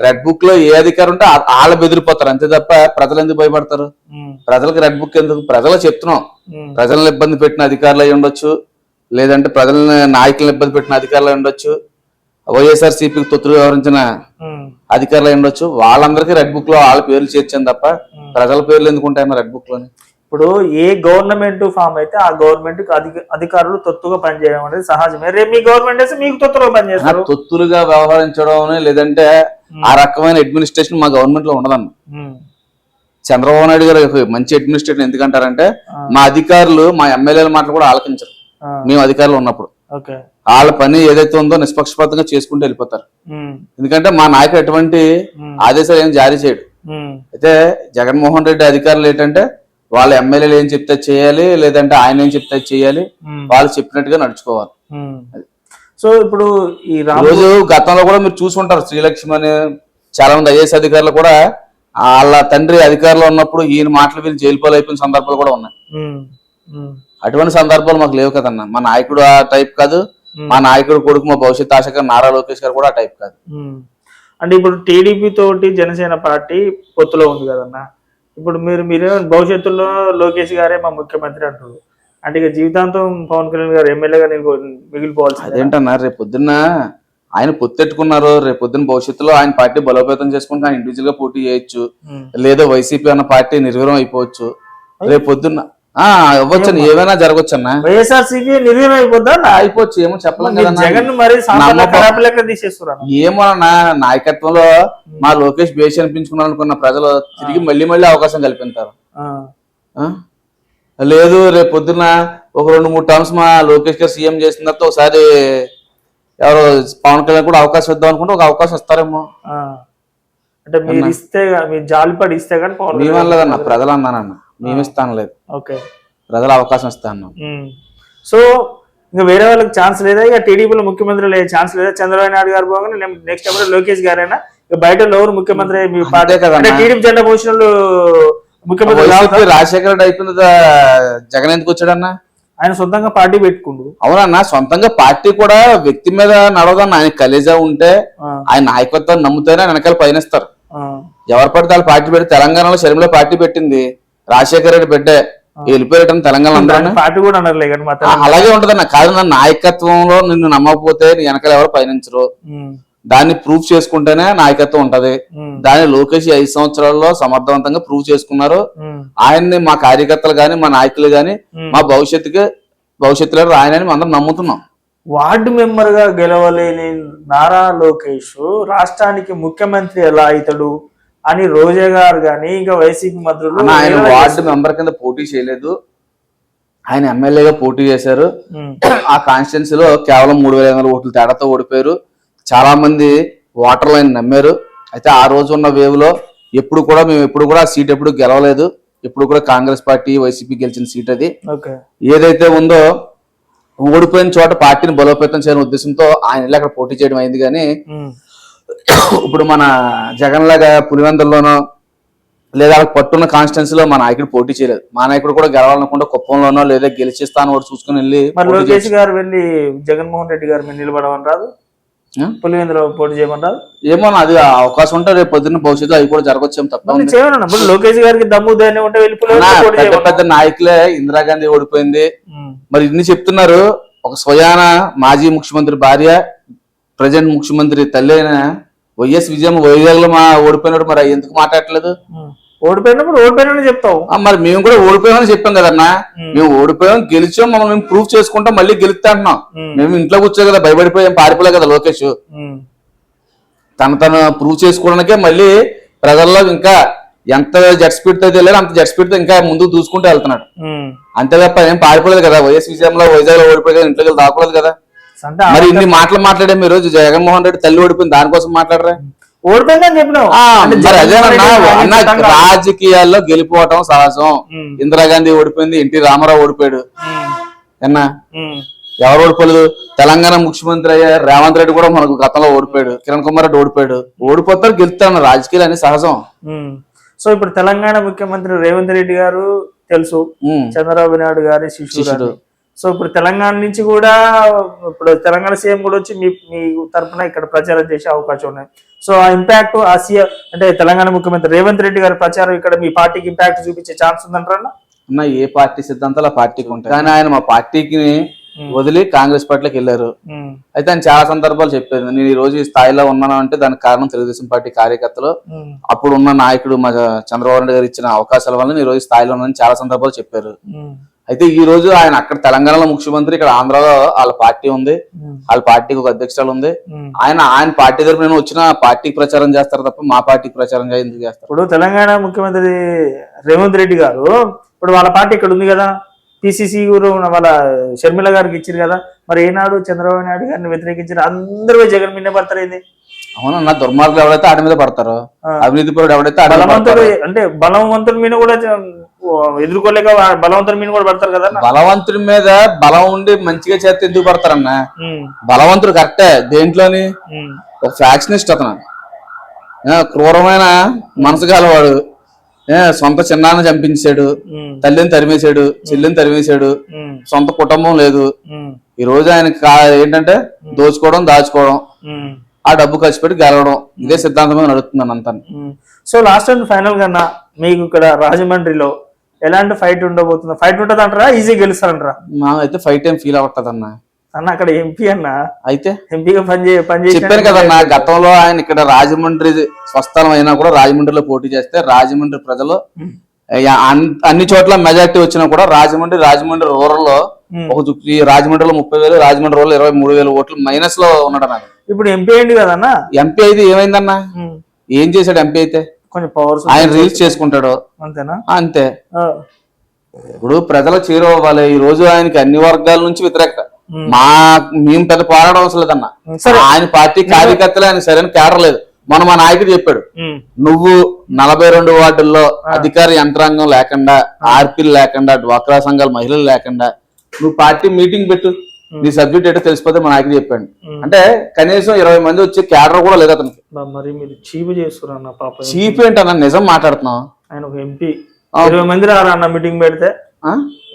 రెడ్ బుక్ లో ఏ అధికారం ఉంటే వాళ్ళు బెదిరిపోతారు అంతే తప్ప ప్రజలు ఎందుకు భయపడతారు? ప్రజలకు రెడ్ బుక్ ఎందుకు? ప్రజలు చెప్తున్నాం, ప్రజలను ఇబ్బంది పెట్టిన అధికారులు అయి ఉండొచ్చు, లేదంటే ప్రజలని నాయకులను ఇబ్బంది పెట్టిన అధికారులు అయి ఉండొచ్చు, వైఎస్ఆర్సీపీకి తొత్తులు వ్యవహరించిన అధికారులు అయి ఉండొచ్చు. వాళ్ళందరికీ రెడ్ బుక్ లో వాళ్ళ పేర్లు చేర్చాను తప్ప ప్రజల పేర్లు ఎందుకు ఉంటాయన్న రెడ్ బుక్ లోని? ఇప్పుడు ఏ గవర్నమెంట్ ఫామ్ అయితే ఆ గవర్నమెంట్ అధికారులు తొత్తుగా పనిచేయడం అనేది సహజమే. రేపు మీ గవర్నమెంట్ అయితే మీకు తొత్తులుగా పనిచేస్తారు. తొత్తులుగా వ్యవహరించడం లేదంటే ఆ రకమైన అడ్మినిస్ట్రేషన్ మా గవర్నమెంట్ లో ఉండదన్న. చంద్రబాబు నాయుడు గారు మంచి అడ్మినిస్ట్రేషన్ ఎందుకంటారంటే మా అధికారులు మా ఎమ్మెల్యేల మాటలు కూడా ఆలకించరు. మేము అధికారులు ఉన్నప్పుడు వాళ్ళ పని ఏదైతే ఉందో నిష్పక్షపాతంగా చేసుకుంటూ వెళ్ళిపోతారు. ఎందుకంటే మా నాయకుడు ఎటువంటి ఆదేశాలు ఏం జారీ చేయడు. అయితే జగన్మోహన్ రెడ్డి అధికారులు ఏంటంటే వాళ్ళ ఎమ్మెల్యేలు ఏం చెప్తే చేయాలి, లేదంటే ఆయన ఏం చెప్తే చేయాలి, వాళ్ళు చెప్పినట్టుగా నడుచుకోవాలి. సో ఇప్పుడు ఈ రోజు గతంలో కూడా మీరు చూసుకుంటారు, శ్రీలక్ష్మి అని చాలా మంది ఐఏఎస్ అధికారులు కూడా వాళ్ళ తండ్రి అధికారులు ఉన్నప్పుడు ఈయన మాటలు వీళ్ళు జైలు పాలు అయిపోయిన సందర్భాలు కూడా ఉన్నాయి. అటువంటి సందర్భాలు మాకు లేవు కదన్న. మా నాయకుడు ఆ టైప్ కాదు, మా నాయకుడు కొడుకు మా భవిష్యత్ ఆశగా నారా లోకేష్ గారు కూడా ఆ టైప్ కాదు. అంటే ఇప్పుడు టీడీపీ తోటి జనసేన పార్టీ పొత్తులో ఉంది కదన్న. ఇప్పుడు మీరే భవిష్యత్తులో లోకేష్ గారే మా ముఖ్యమంత్రి అంటారు అంటే ఇక జీవితాంతం పవన్ కళ్యాణ్ గారు ఎమ్మెల్యేగా మిగిలిపోవాల్సి. అదేంటన్నా, రేపు పొద్దున్న ఆయన పొత్తెట్టుకున్నారు, రేపు పొద్దున్న భవిష్యత్తులో ఆయన పార్టీ బలోపేతం చేసుకుంటే ఆయన ఇండివిజువల్ గా పోటీ చేయొచ్చు, లేదా వైసీపీ అన్న పార్టీ నిర్వీర్యం అయిపోవచ్చు. రేపు పొద్దున్న అవ్వచ్చు, ఏమైనా జరగచ్చు అన్న. వైఎస్ఆర్సీపీ నిర్వీర్యం అయిపోద్దా? అయిపోవచ్చు, ఏమో చెప్పలేం. జగన్ మరి తీసేస్తున్నారు. ఏమో అన్న, నాయకత్వంలో మా లోకేష్ బేసి అనిపించుకున్నారు అనుకున్న ప్రజలు తిరిగి మళ్ళీ అవకాశం కల్పిస్తారు. లేదు రేపు పొద్దున్న ఒక 2-3 టర్మ్స్ మా లోకేష్ గారు సీఎం చేసిన తర్వాత ఒకసారి ఎవరు పవన్ కళ్యాణ్ కూడా అవకాశం ఇద్దాం అనుకుంటే ఒక అవకాశం ఇస్తారేమో. అంటే మీరు ఇస్తే, మీరు జాలిపడి ఇస్తే కానీ మేమనలేదన్న, ప్రజలు అన్నానన్న, మేము ఇస్తాను లేదు. ఓకే, ప్రజలు అవకాశం ఇస్తాను. సో ఇంకా వేరే వాళ్ళకి ఛాన్స్ లేదా? ఇక టీడీపీలో ముఖ్యమంత్రి లేదు ఛాన్స్ లేదా? చంద్రబాబు నాయుడు గారు పోగానే నెక్స్ట్ ఎవరు లోకేష్ గారైనా? ఇక బయట ఎవరు ముఖ్యమంత్రి? మీ పార్టీ కదా, టీడీపీ జెండా పోసిన ముఖ్యమంత్రి రాజశేఖర రెడ్డి అయిపోయింది, జగన్ ఎందుకు వచ్చాడన్నా? ఆయన సొంతంగా పార్టీ పెట్టుకుండు. అవునన్నా, సొంతంగా పార్టీ కూడా వ్యక్తి మీద నడవదన్న. ఆయన కలేజా ఉంటే, ఆయన నాయకత్వాన్ని నమ్ముతేనే వెనకాల పయనిస్తారు. ఎవరు పడితే వాళ్ళు పార్టీ పెట్టి, తెలంగాణలో శర్మిల పార్టీ పెట్టింది, రాజశేఖర రెడ్డి బిడ్డే వెళ్ళిపోయాడు తెలంగాణ పార్టీ కూడా అనర్లే. అలాగే ఉంటదన్న. కాదు, నా నాయకత్వంలో నిన్ను నమ్మకపోతే నీ వెనకాల ఎవరు పయనించరు. దాన్ని ప్రూఫ్ చేసుకుంటేనే నాయకత్వం ఉంటది. దాన్ని లోకేష్ 5 సంవత్సరాల్లో సమర్థవంతంగా ప్రూవ్ చేసుకున్నారు. ఆయన్ని మా కార్యకర్తలు గాని, మా నాయకులు గాని, మా భవిష్యత్తులో ఆయనని అందరం నమ్ముతున్నాం. వార్డు మెంబర్ గా గెలవలేని నారా లోకేష్ రాష్ట్రానికి ముఖ్యమంత్రి ఎలా అవుతాడు అని రోజా గారు గాని ఇంకా వైసీపీ మంత్రులు, ఆయన వార్డు మెంబర్ కింద పోటీ చేయలేదు, ఆయన ఎమ్మెల్యేగా పోటీ చేశారు. ఆ కాన్స్టిట్యున్సీలో కేవలం 3,500 ఓట్ల తేడాతో ఓడిపోయారు. చాలా మంది ఓటర్లు ఆయన నమ్మారు. అయితే ఆ రోజు ఉన్న వేవ్ లో మేము ఎప్పుడు కూడా సీట్ ఎప్పుడు గెలవలేదు. ఎప్పుడు కూడా కాంగ్రెస్ పార్టీ, వైసీపీ గెలిచిన సీట్ అది. ఏదైతే ఉందో ఓడిపోయిన చోట పార్టీని బలోపేతం చేయని ఉద్దేశంతో ఆయన అక్కడ పోటీ చేయడం అయింది. కానీ ఇప్పుడు మన జగన్ లాగా పులివెందుల్లోనో లేదా పట్టున్న కాన్స్టిట్యున్సీలో మా నాయకుడు పోటీ చేయలేదు. మా నాయకుడు కూడా గెలవాలనుకుంటే కుప్పంలోనో లేదా గెలిచేస్తాను కూడా చూసుకుని వెళ్ళి, లోకేష్ గారు వెళ్ళి జగన్మోహన్ రెడ్డి గారు మీద నిలబడమని రాదు, పులివెందులో పోటీ చేయమని రాదు. ఏమో అది అవకాశం ఉంటే రేపు పొద్దున్న భవిష్యత్తు అవి కూడా జరగచ్చు తప్ప. లోకేష్ గారికి దమ్ము ధైర్యం ఉంటే పెద్ద పెద్ద నాయకులే, ఇందిరాగాంధీ ఓడిపోయింది, మరి ఇన్ని చెప్తున్నారు. ఒక స్వయాన మాజీ ముఖ్యమంత్రి భార్య, ప్రజెంట్ ముఖ్యమంత్రి తల్లి అయిన వైఎస్ విజయం వైజాగ్లో ఓడిపోయినప్పుడు మరి ఎందుకు మాట్లాడట్లేదు? ఓడిపోయినప్పుడు చెప్తావు. మరి మేము కూడా ఓడిపోయామని చెప్పాం కదన్నా. మేము ఓడిపోయాం, గెలిచాం, మమ్మల్ని మేము ప్రూఫ్ చేసుకుంటాం, మళ్ళీ గెలుస్తా అంటున్నాం. మేము ఇంట్లో కూర్చో కదా, భయపడిపోయాం, పారిపోలే కదా లోకేష్. తను ప్రూవ్ చేసుకోవడానికే మళ్ళీ ప్రజల్లో ఇంకా ఎంత జెట్ స్పీడ్ తో తెలియదు అంత జెట్ స్పీడ్ తో ఇంకా ముందుకు దూసుకుంటూ వెళ్తున్నాడు. అంతే తప్ప ఏం పారిపోలేదు కదా. వైఎస్ విజయంలో వైజాగ్ లో ఓడిపోయి కదా, ఇంట్లోకి దాకోలేదు కదా. మరి ఇన్ని మాటలు మాట్లాడే మీరు జగన్మోహన్ రెడ్డి తల్లి ఓడిపోయింది దానికోసం మాట్లాడరా? ఓడిపోయిందని చెప్పినావు. రాజకీయాల్లో గెలిపోవటం సహజం. ఇందిరాగాంధీ ఓడిపోయింది, ఎన్టీ రామారావు ఓడిపోయాడు. ఎవరు ఓడిపోలేదు. తెలంగాణ ముఖ్యమంత్రి అయ్యారు రేవంత్ రెడ్డి కూడా మనకు గతంలో ఓడిపోయాడు. కిరణ్ కుమార్ రెడ్డి ఓడిపోయాడు. ఓడిపోతారు, గెలుస్తాను. రాజకీయాలు అని సహజం. సో ఇప్పుడు తెలంగాణ ముఖ్యమంత్రి రేవంత్ రెడ్డి గారు తెలుసు, చంద్రబాబు నాయుడు గారి శిష్యుడు. సో ఇప్పుడు తెలంగాణ నుంచి కూడా ఇప్పుడు తెలంగాణ సీఎం కూడా వచ్చి మీ తరఫున ఇక్కడ ప్రచారం చేసే అవకాశం ఉన్నాయి. సో ఆ ఇంపాక్ట్ ఆ సీఎం అంటే తెలంగాణ ముఖ్యమంత్రి రేవంత్ రెడ్డి గారి ప్రచారం ఇక్కడ మీ పార్టీకి ఇంపాక్ట్ చూపించే ఛాన్స్ ఉందంటారా? అన్న ఏ పార్టీ సిద్ధాంతాలు ఆ పార్టీకి ఉంటాయి, కానీ ఆయన మా పార్టీకి వదిలి కాంగ్రెస్ పార్టీలోకి వెళ్ళారు. అయితే ఆయన చాలా సందర్భాలు చెప్పారు, నేను ఈ రోజు ఈ స్థాయిలో ఉన్నాను అంటే దానికి కారణం తెలుగుదేశం పార్టీ కార్యకర్తలు, అప్పుడు ఉన్న నాయకుడు మా చంద్రబాబు నాయుడు గారు ఇచ్చిన అవకాశాల వల్ల నేను ఈ రోజు స్థాయిలో ఉన్నానని చాలా సందర్భాలు చెప్పారు. అయితే ఈ రోజు ఆయన అక్కడ తెలంగాణలో ముఖ్యమంత్రి, ఇక్కడ ఆంధ్రాలో వాళ్ళ పార్టీ ఉంది, వాళ్ళ పార్టీకి ఒక అధ్యక్షురాలు ఉంది. ఆయన పార్టీ తరపున నేను వచ్చిన పార్టీకి ప్రచారం చేస్తారు తప్ప మా పార్టీకి ప్రచారం ఎందుకు చేస్తారు? ఇప్పుడు తెలంగాణ ముఖ్యమంత్రి రేవంత్ రెడ్డి గారు ఇప్పుడు వాళ్ళ పార్టీ ఇక్కడ ఉంది కదా, పిసిసి వాళ్ళ షర్మిల గారికి ఇచ్చారు కదా, మరి ఏనాడు చంద్రబాబు నాయుడు గారిని వ్యతిరేకించారు, అందరూ జగన్ మీద పడతారు. ఏంది అవునన్నా, దుర్మార్గులు ఎవరైతే ఆడి మీద పడతారో, అవినీతి పరుడు ఎవరైతే బలవంతుడు అంటే బలవంతుడి మీద కూడా ఎదుర్కోలేక బలవంతుడి మీద కూడా పడతారు కదా. బలవంతుడి మీద బలం ఉండి మంచిగా చేస్తే ఎందుకు పడతారన్న? బలవంతుడు కరెక్టే, దేంట్లోని ఒక ఫ్యాక్షనిస్ట్ అతను, క్రూరమైన మనసు గలవాడు, సొంత చిన్నాన్ని చంపించాడు, తల్లిని తరిమేశాడు, చెల్లిని తరిమేశాడు, సొంత కుటుంబం లేదు. ఈ రోజు ఆయనకి ఏంటంటే దోచుకోవడం, దాచుకోవడం, ఆ డబ్బు ఖర్చు పెట్టి గెలవడం, ఇదే సిద్ధాంతం మీద నడుస్తుంది అంతా. సో లాస్ట్ అండ్ ఫైనల్ గా మీకు ఇక్కడ రాజమండ్రిలో ఎలాంటి ఫైట్ ఉండబోతుంది? ఫైట్ ఉంటుంది అంటారా, ఈజీ గెలుస్తారంటారా? మా అయితే ఫైట్ ఏం ఫీల్ అవ్వట్లేదు అన్న. అక్కడ ఎంపీ అన్న, అయితే ఎంపీగా పనిచేసి చెప్పాను కదన్నా, గతంలో ఆయన ఇక్కడ రాజమండ్రి స్వస్థలం అయినా కూడా రాజమండ్రిలో పోటీ చేస్తే రాజమండ్రి ప్రజలు అన్ని చోట్ల మెజార్టీ వచ్చినా కూడా రాజమండ్రి రూరల్ లో ఈ రాజమండ్రిలో 30,000, రాజమండ్రి రూరల్ 23,000 ఓట్లు మైనస్ లో ఉన్నాడు అన్న. ఇప్పుడు ఎంపీ అయింది కదన్నా. ఎంపీ అయితే ఏమైందన్నా? ఏం చేశాడు ఎంపీ అయితే? కొంచెం పవర్స్ ఆయన రీల్స్ చేసుకుంటాడు అంతేనా? అంతే. ఇప్పుడు ప్రజలు చేరువవ్వాలి. ఈ రోజు ఆయనకి అన్ని వర్గాల నుంచి వ్యతిరేకత. మేము పెద్ద పోరాటం అవసరం లేదన్నా, ఆయన పార్టీ కార్యకర్తలు ఆయన సరైన కేడర్ లేదు. మన నాయకుడు చెప్పాడు, నువ్వు 42 వార్డుల్లో అధికార యంత్రాంగం లేకుండా, ఆర్పీలు లేకుండా, డ్వాక్రా సంఘాల మహిళలు లేకుండా నువ్వు పార్టీ మీటింగ్ పెట్టు, నీ సబ్జెక్ట్ ఏంటో తెలిసిపోతే మా నాయకుడు చెప్పాడు. అంటే కనీసం 20 మంది వచ్చే కేడర్ కూడా లేదు అతనికి. మరి మీరు చీప్ చేస్తున్నా? చీప్ ఏంటన్నా, నిజం మాట్లాడుతున్నావు. ఆయన ఒక ఎంపీ 20 మంది రారన్న మీటింగ్ పెడితే.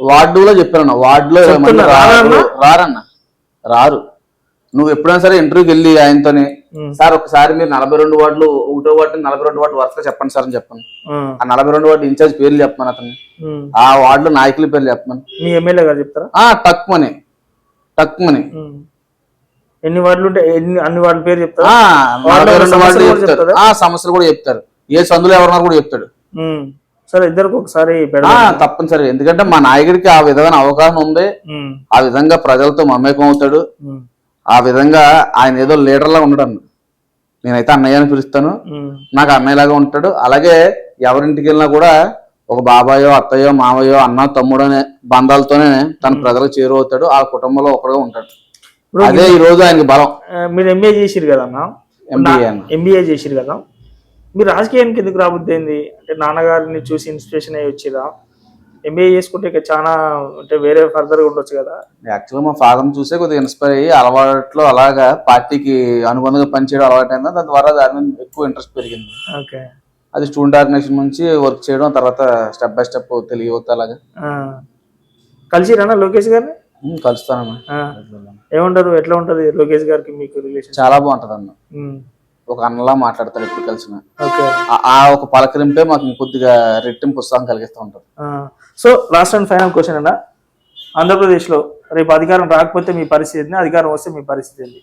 వార్డులో చెప్పారన్న, వార్డులో 20 మంది రారన్న, రారు. నువ్వు ఎప్పుడైనా సరే ఇంటర్వ్యూకి వెళ్ళి ఆయనతోనే, సార్ ఒకసారి మీరు 42 వార్డులు, 1వ వార్డు 42 వార్డు వరుసగా చెప్పండి సార్ అని చెప్పాను. ఆ 42 వార్డు ఇన్ఛార్జ్ పేర్లు చెప్పమని అతను, ఆ వార్డులో నాయకుల పేర్లు చెప్పమని. మీ ఎమ్మెల్యే గారు చెప్తారా? తక్కువని ఎన్ని వార్డులు ఉంటే అన్ని వార్డుల పేరు చెప్తారు. 42 వార్డులు చెప్తారు, సమస్యలు కూడా చెప్తారు, ఏ సందులో ఎవరున్నారు కూడా చెప్తాడు. సరే ఇద్దరికి ఒకసారి తప్పనిసరి, ఎందుకంటే మా నాయకుడికి ఆ విధమైన అవగాహన ఉంది. ఆ విధంగా ప్రజలతో మమేకం అవుతాడు. ఆ విధంగా ఆయన ఏదో లీడర్ లా ఉండడు. నేనైతే అన్నయ్య అని పిలుస్తాను, నాకు అన్నయ్యలాగా ఉంటాడు. అలాగే ఎవరింటికి వెళ్ళినా కూడా ఒక బాబాయో, అత్తయ్యో, మావయ్యో, అన్న, తమ్ముడు అనే బంధాలతోనే తన ప్రజలకు చేరువవుతాడు. ఆ కుటుంబంలో ఒకడుగా ఉంటాడు. అదే ఈ రోజు ఆయనకి బలం. మీరు ఎంబీఏ చేసిరు కదన్నా, ఎంబీఏ చేసిరు కదా, మీరు రాజకీయానికి ఎందుకు రాబుద్ది అయింది? అంటే నాన్నగారిని చూసి ఇన్స్పిరేషన్ అయ్యి వచ్చిరా? ఎంబీఏ చేసుకుంటే ఇక చాలా అంటే వేరే ఫర్దర్ గా ఉండొచ్చు కదా. యాక్చువల్గా మా ఫాదర్ చూసే కొద్దిగా ఇన్స్పైర్ అయ్యి అలవాట్లో అలాగా పార్టీకి అనుబంధంగా పనిచేయడం అలవాటు అయింది. దాని ద్వారా దాని మీద ఎక్కువ ఇంట్రెస్ట్ పెరిగింది. ఓకే, అది స్టూడెంట్ ఆర్గనైజేషన్ నుంచి వర్క్ చేయడం, తర్వాత స్టెప్ బై స్టెప్ తెలియవుతా అలాగా. కలిసిరానా లోకేష్ గారిని? కలుస్తానన్నా. ఏమంటారు, ఎట్లా ఉంటది లోకేష్ గారికి మీకు రిలేషన్? చాలా బాగుంటది అన్న, ఒక అన్నలా మాట్లాడతారు ఎప్పుడు కలిసిన. ఆ ఒక పలకరింపే మాకు కొద్దిగా రెట్టింపు ఉత్సాహం కలిగిస్తూ ఉంటారు. So last and final question అన్న, ఆంధ్రప్రదేశ్ లో రేపు అధికారం రాకపోతే మీ పరిస్థితి ఏంటి, అధికారం వస్తే మీ పరిస్థితి ఏంటి?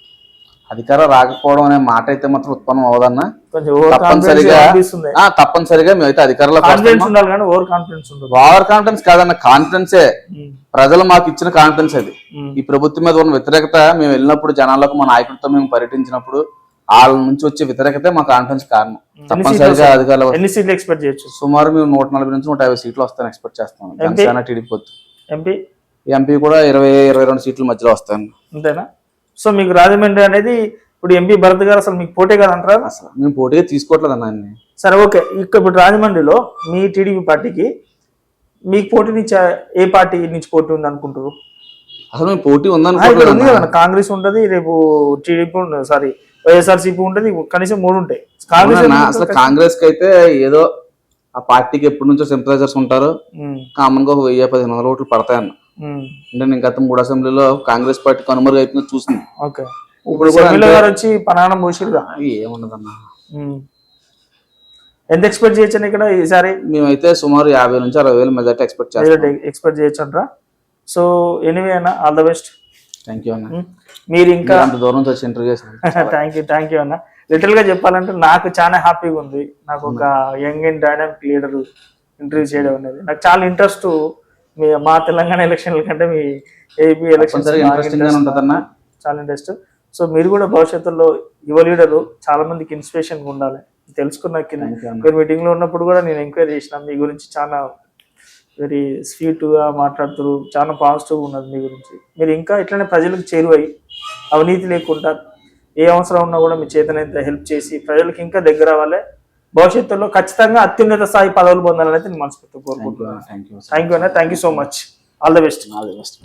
అధికారం రాకపోవడం అనే మాట అయితే మాత్రం ఉత్పన్నం అవదన్నా. తప్పనిసరిగా మేమైతే అధికారంలో ఓవర్ కాన్ఫిడెన్స్ కాదన్న, కాన్ఫిడెన్సే. ప్రజలు మాకు ఇచ్చిన కాన్ఫిడెన్స్ అది. ఈ ప్రభుత్వం మీద ఉన్న వ్యతిరేకత మేము వెళ్ళినప్పుడు, జనాలకు మా నాయకులతో మేము పర్యటించినప్పుడు వాళ్ళ నుంచి వచ్చే వ్యతిరేకతే మా కాన్ఫిడెన్స్ కారణం. తప్పనిసరిగా అధికారులు ఎన్ని సీట్లు ఎక్స్పెక్ట్ చేయొచ్చు? సుమారు మేము 140 నుంచి 150 సీట్లు వస్తాయని ఎక్స్పెక్ట్ చేస్తాం. జనసేన, టీడీపీ పొత్తు. ఎంపీ కూడా 20-22 సీట్ల మధ్యలో వస్తాను. అంతేనా? సో మీకు రాజమండ్రి అనేది ఇప్పుడు ఎంపీ భరత్ గారు అసలు మీకు పోటీ కదంటారా? అసలు మేము పోటీగా తీసుకోవట్లేదు అన్న. సరే ఓకే, ఇప్పుడు రాజమండ్రిలో మీ టీడీపీ పార్టీకి మీకు పోటీ నుంచి ఏ పార్టీ నుంచి పోటీ ఉంది అనుకుంటారు? అసలు మేము పోటీ ఇక్కడ ఉంది ఉందనుకోవట్లేదు కదా, కాంగ్రెస్ ఉంటది, రేపు టీడీపీ ఉంటుంది, సారీ వైఎస్ఆర్సీపీ ఉంటది, కనీసం 3 ఉంటాయి. కాంగ్రెస్ అసలు కాంగ్రెస్ కి అయితే ఏదో ఆ పార్టీకి ఎప్పటి నుంచో సింపథైజర్స్ ఉంటారు, కామన్ గా 1000-1500 ఓట్లు పడతాయన్న. అంటే నేను గత 3 అసెంబ్లీలో కాంగ్రెస్ పార్టీ కనుమరుగు అయిపోయింది చూసింది. ఓకే, ఇప్పుడు కూడా ఎమ్మెల్యే గారు వచ్చి పనానం పోసిరుగా, ఏముండదన్న. ఎంత ఎక్స్పెక్ట్ చేయొచ్చు ఇక్కడ ఈసారి? మేమైతే సుమారు 50,000-60,000 మెజార్టీ ఎక్స్పెక్ట్ చేస్తాం. ఎక్స్పెక్ట్ చేయొచ్చండ్రా? సో ఎనీవే అన్న, all the best. Thank you అన్న, మీరు ఇంకా అంత దూరం నుంచి వచ్చి ఇంటర్వ్యూ చేసిన. థ్యాంక్ యూ అన్న. లిటిల్ గా చెప్పాలంటే నాకు చాలా హ్యాపీగా ఉంది. నాకు ఒక young and dynamic leader interview చేయడం అనేది నాకు చాలా ఇంట్రెస్ట్. మా తెలంగాణ ఎలక్షన్ల కంటే మీ ఏపీ ఎలక్షన్స్ చాలా ఇంట్రెస్ట్. సో మీరు కూడా భవిష్యత్తులో యువ లీడరు, చాలా మందికి ఇన్స్పిరేషన్ ఉండాలి. తెలుసుకున్న మీరు మీటింగ్ లో ఉన్నప్పుడు కూడా నేను ఎంక్వైరీ చేసిన మీ గురించి. చాలా వెరీ స్వీట్గా మాట్లాడుతారు, చాలా పాజిటివ్గా ఉన్నది మీ గురించి. మీరు ఇంకా ఇట్లనే ప్రజలకు చేరువై అవినీతి లేకుండా ఏ అవసరం ఉన్నా కూడా మీ చేతనైతే హెల్ప్ చేసి ప్రజలకు ఇంకా దగ్గర అవ్వాలి. భవిష్యత్తులో ఖచ్చితంగా అత్యున్నత స్థాయి పదవులు పొందాలని అయితే నేను మనస్ఫూర్తిగా కోరుకుంటున్నాను. థ్యాంక్ యూ అన్న, thank you so much, all the best. All the best.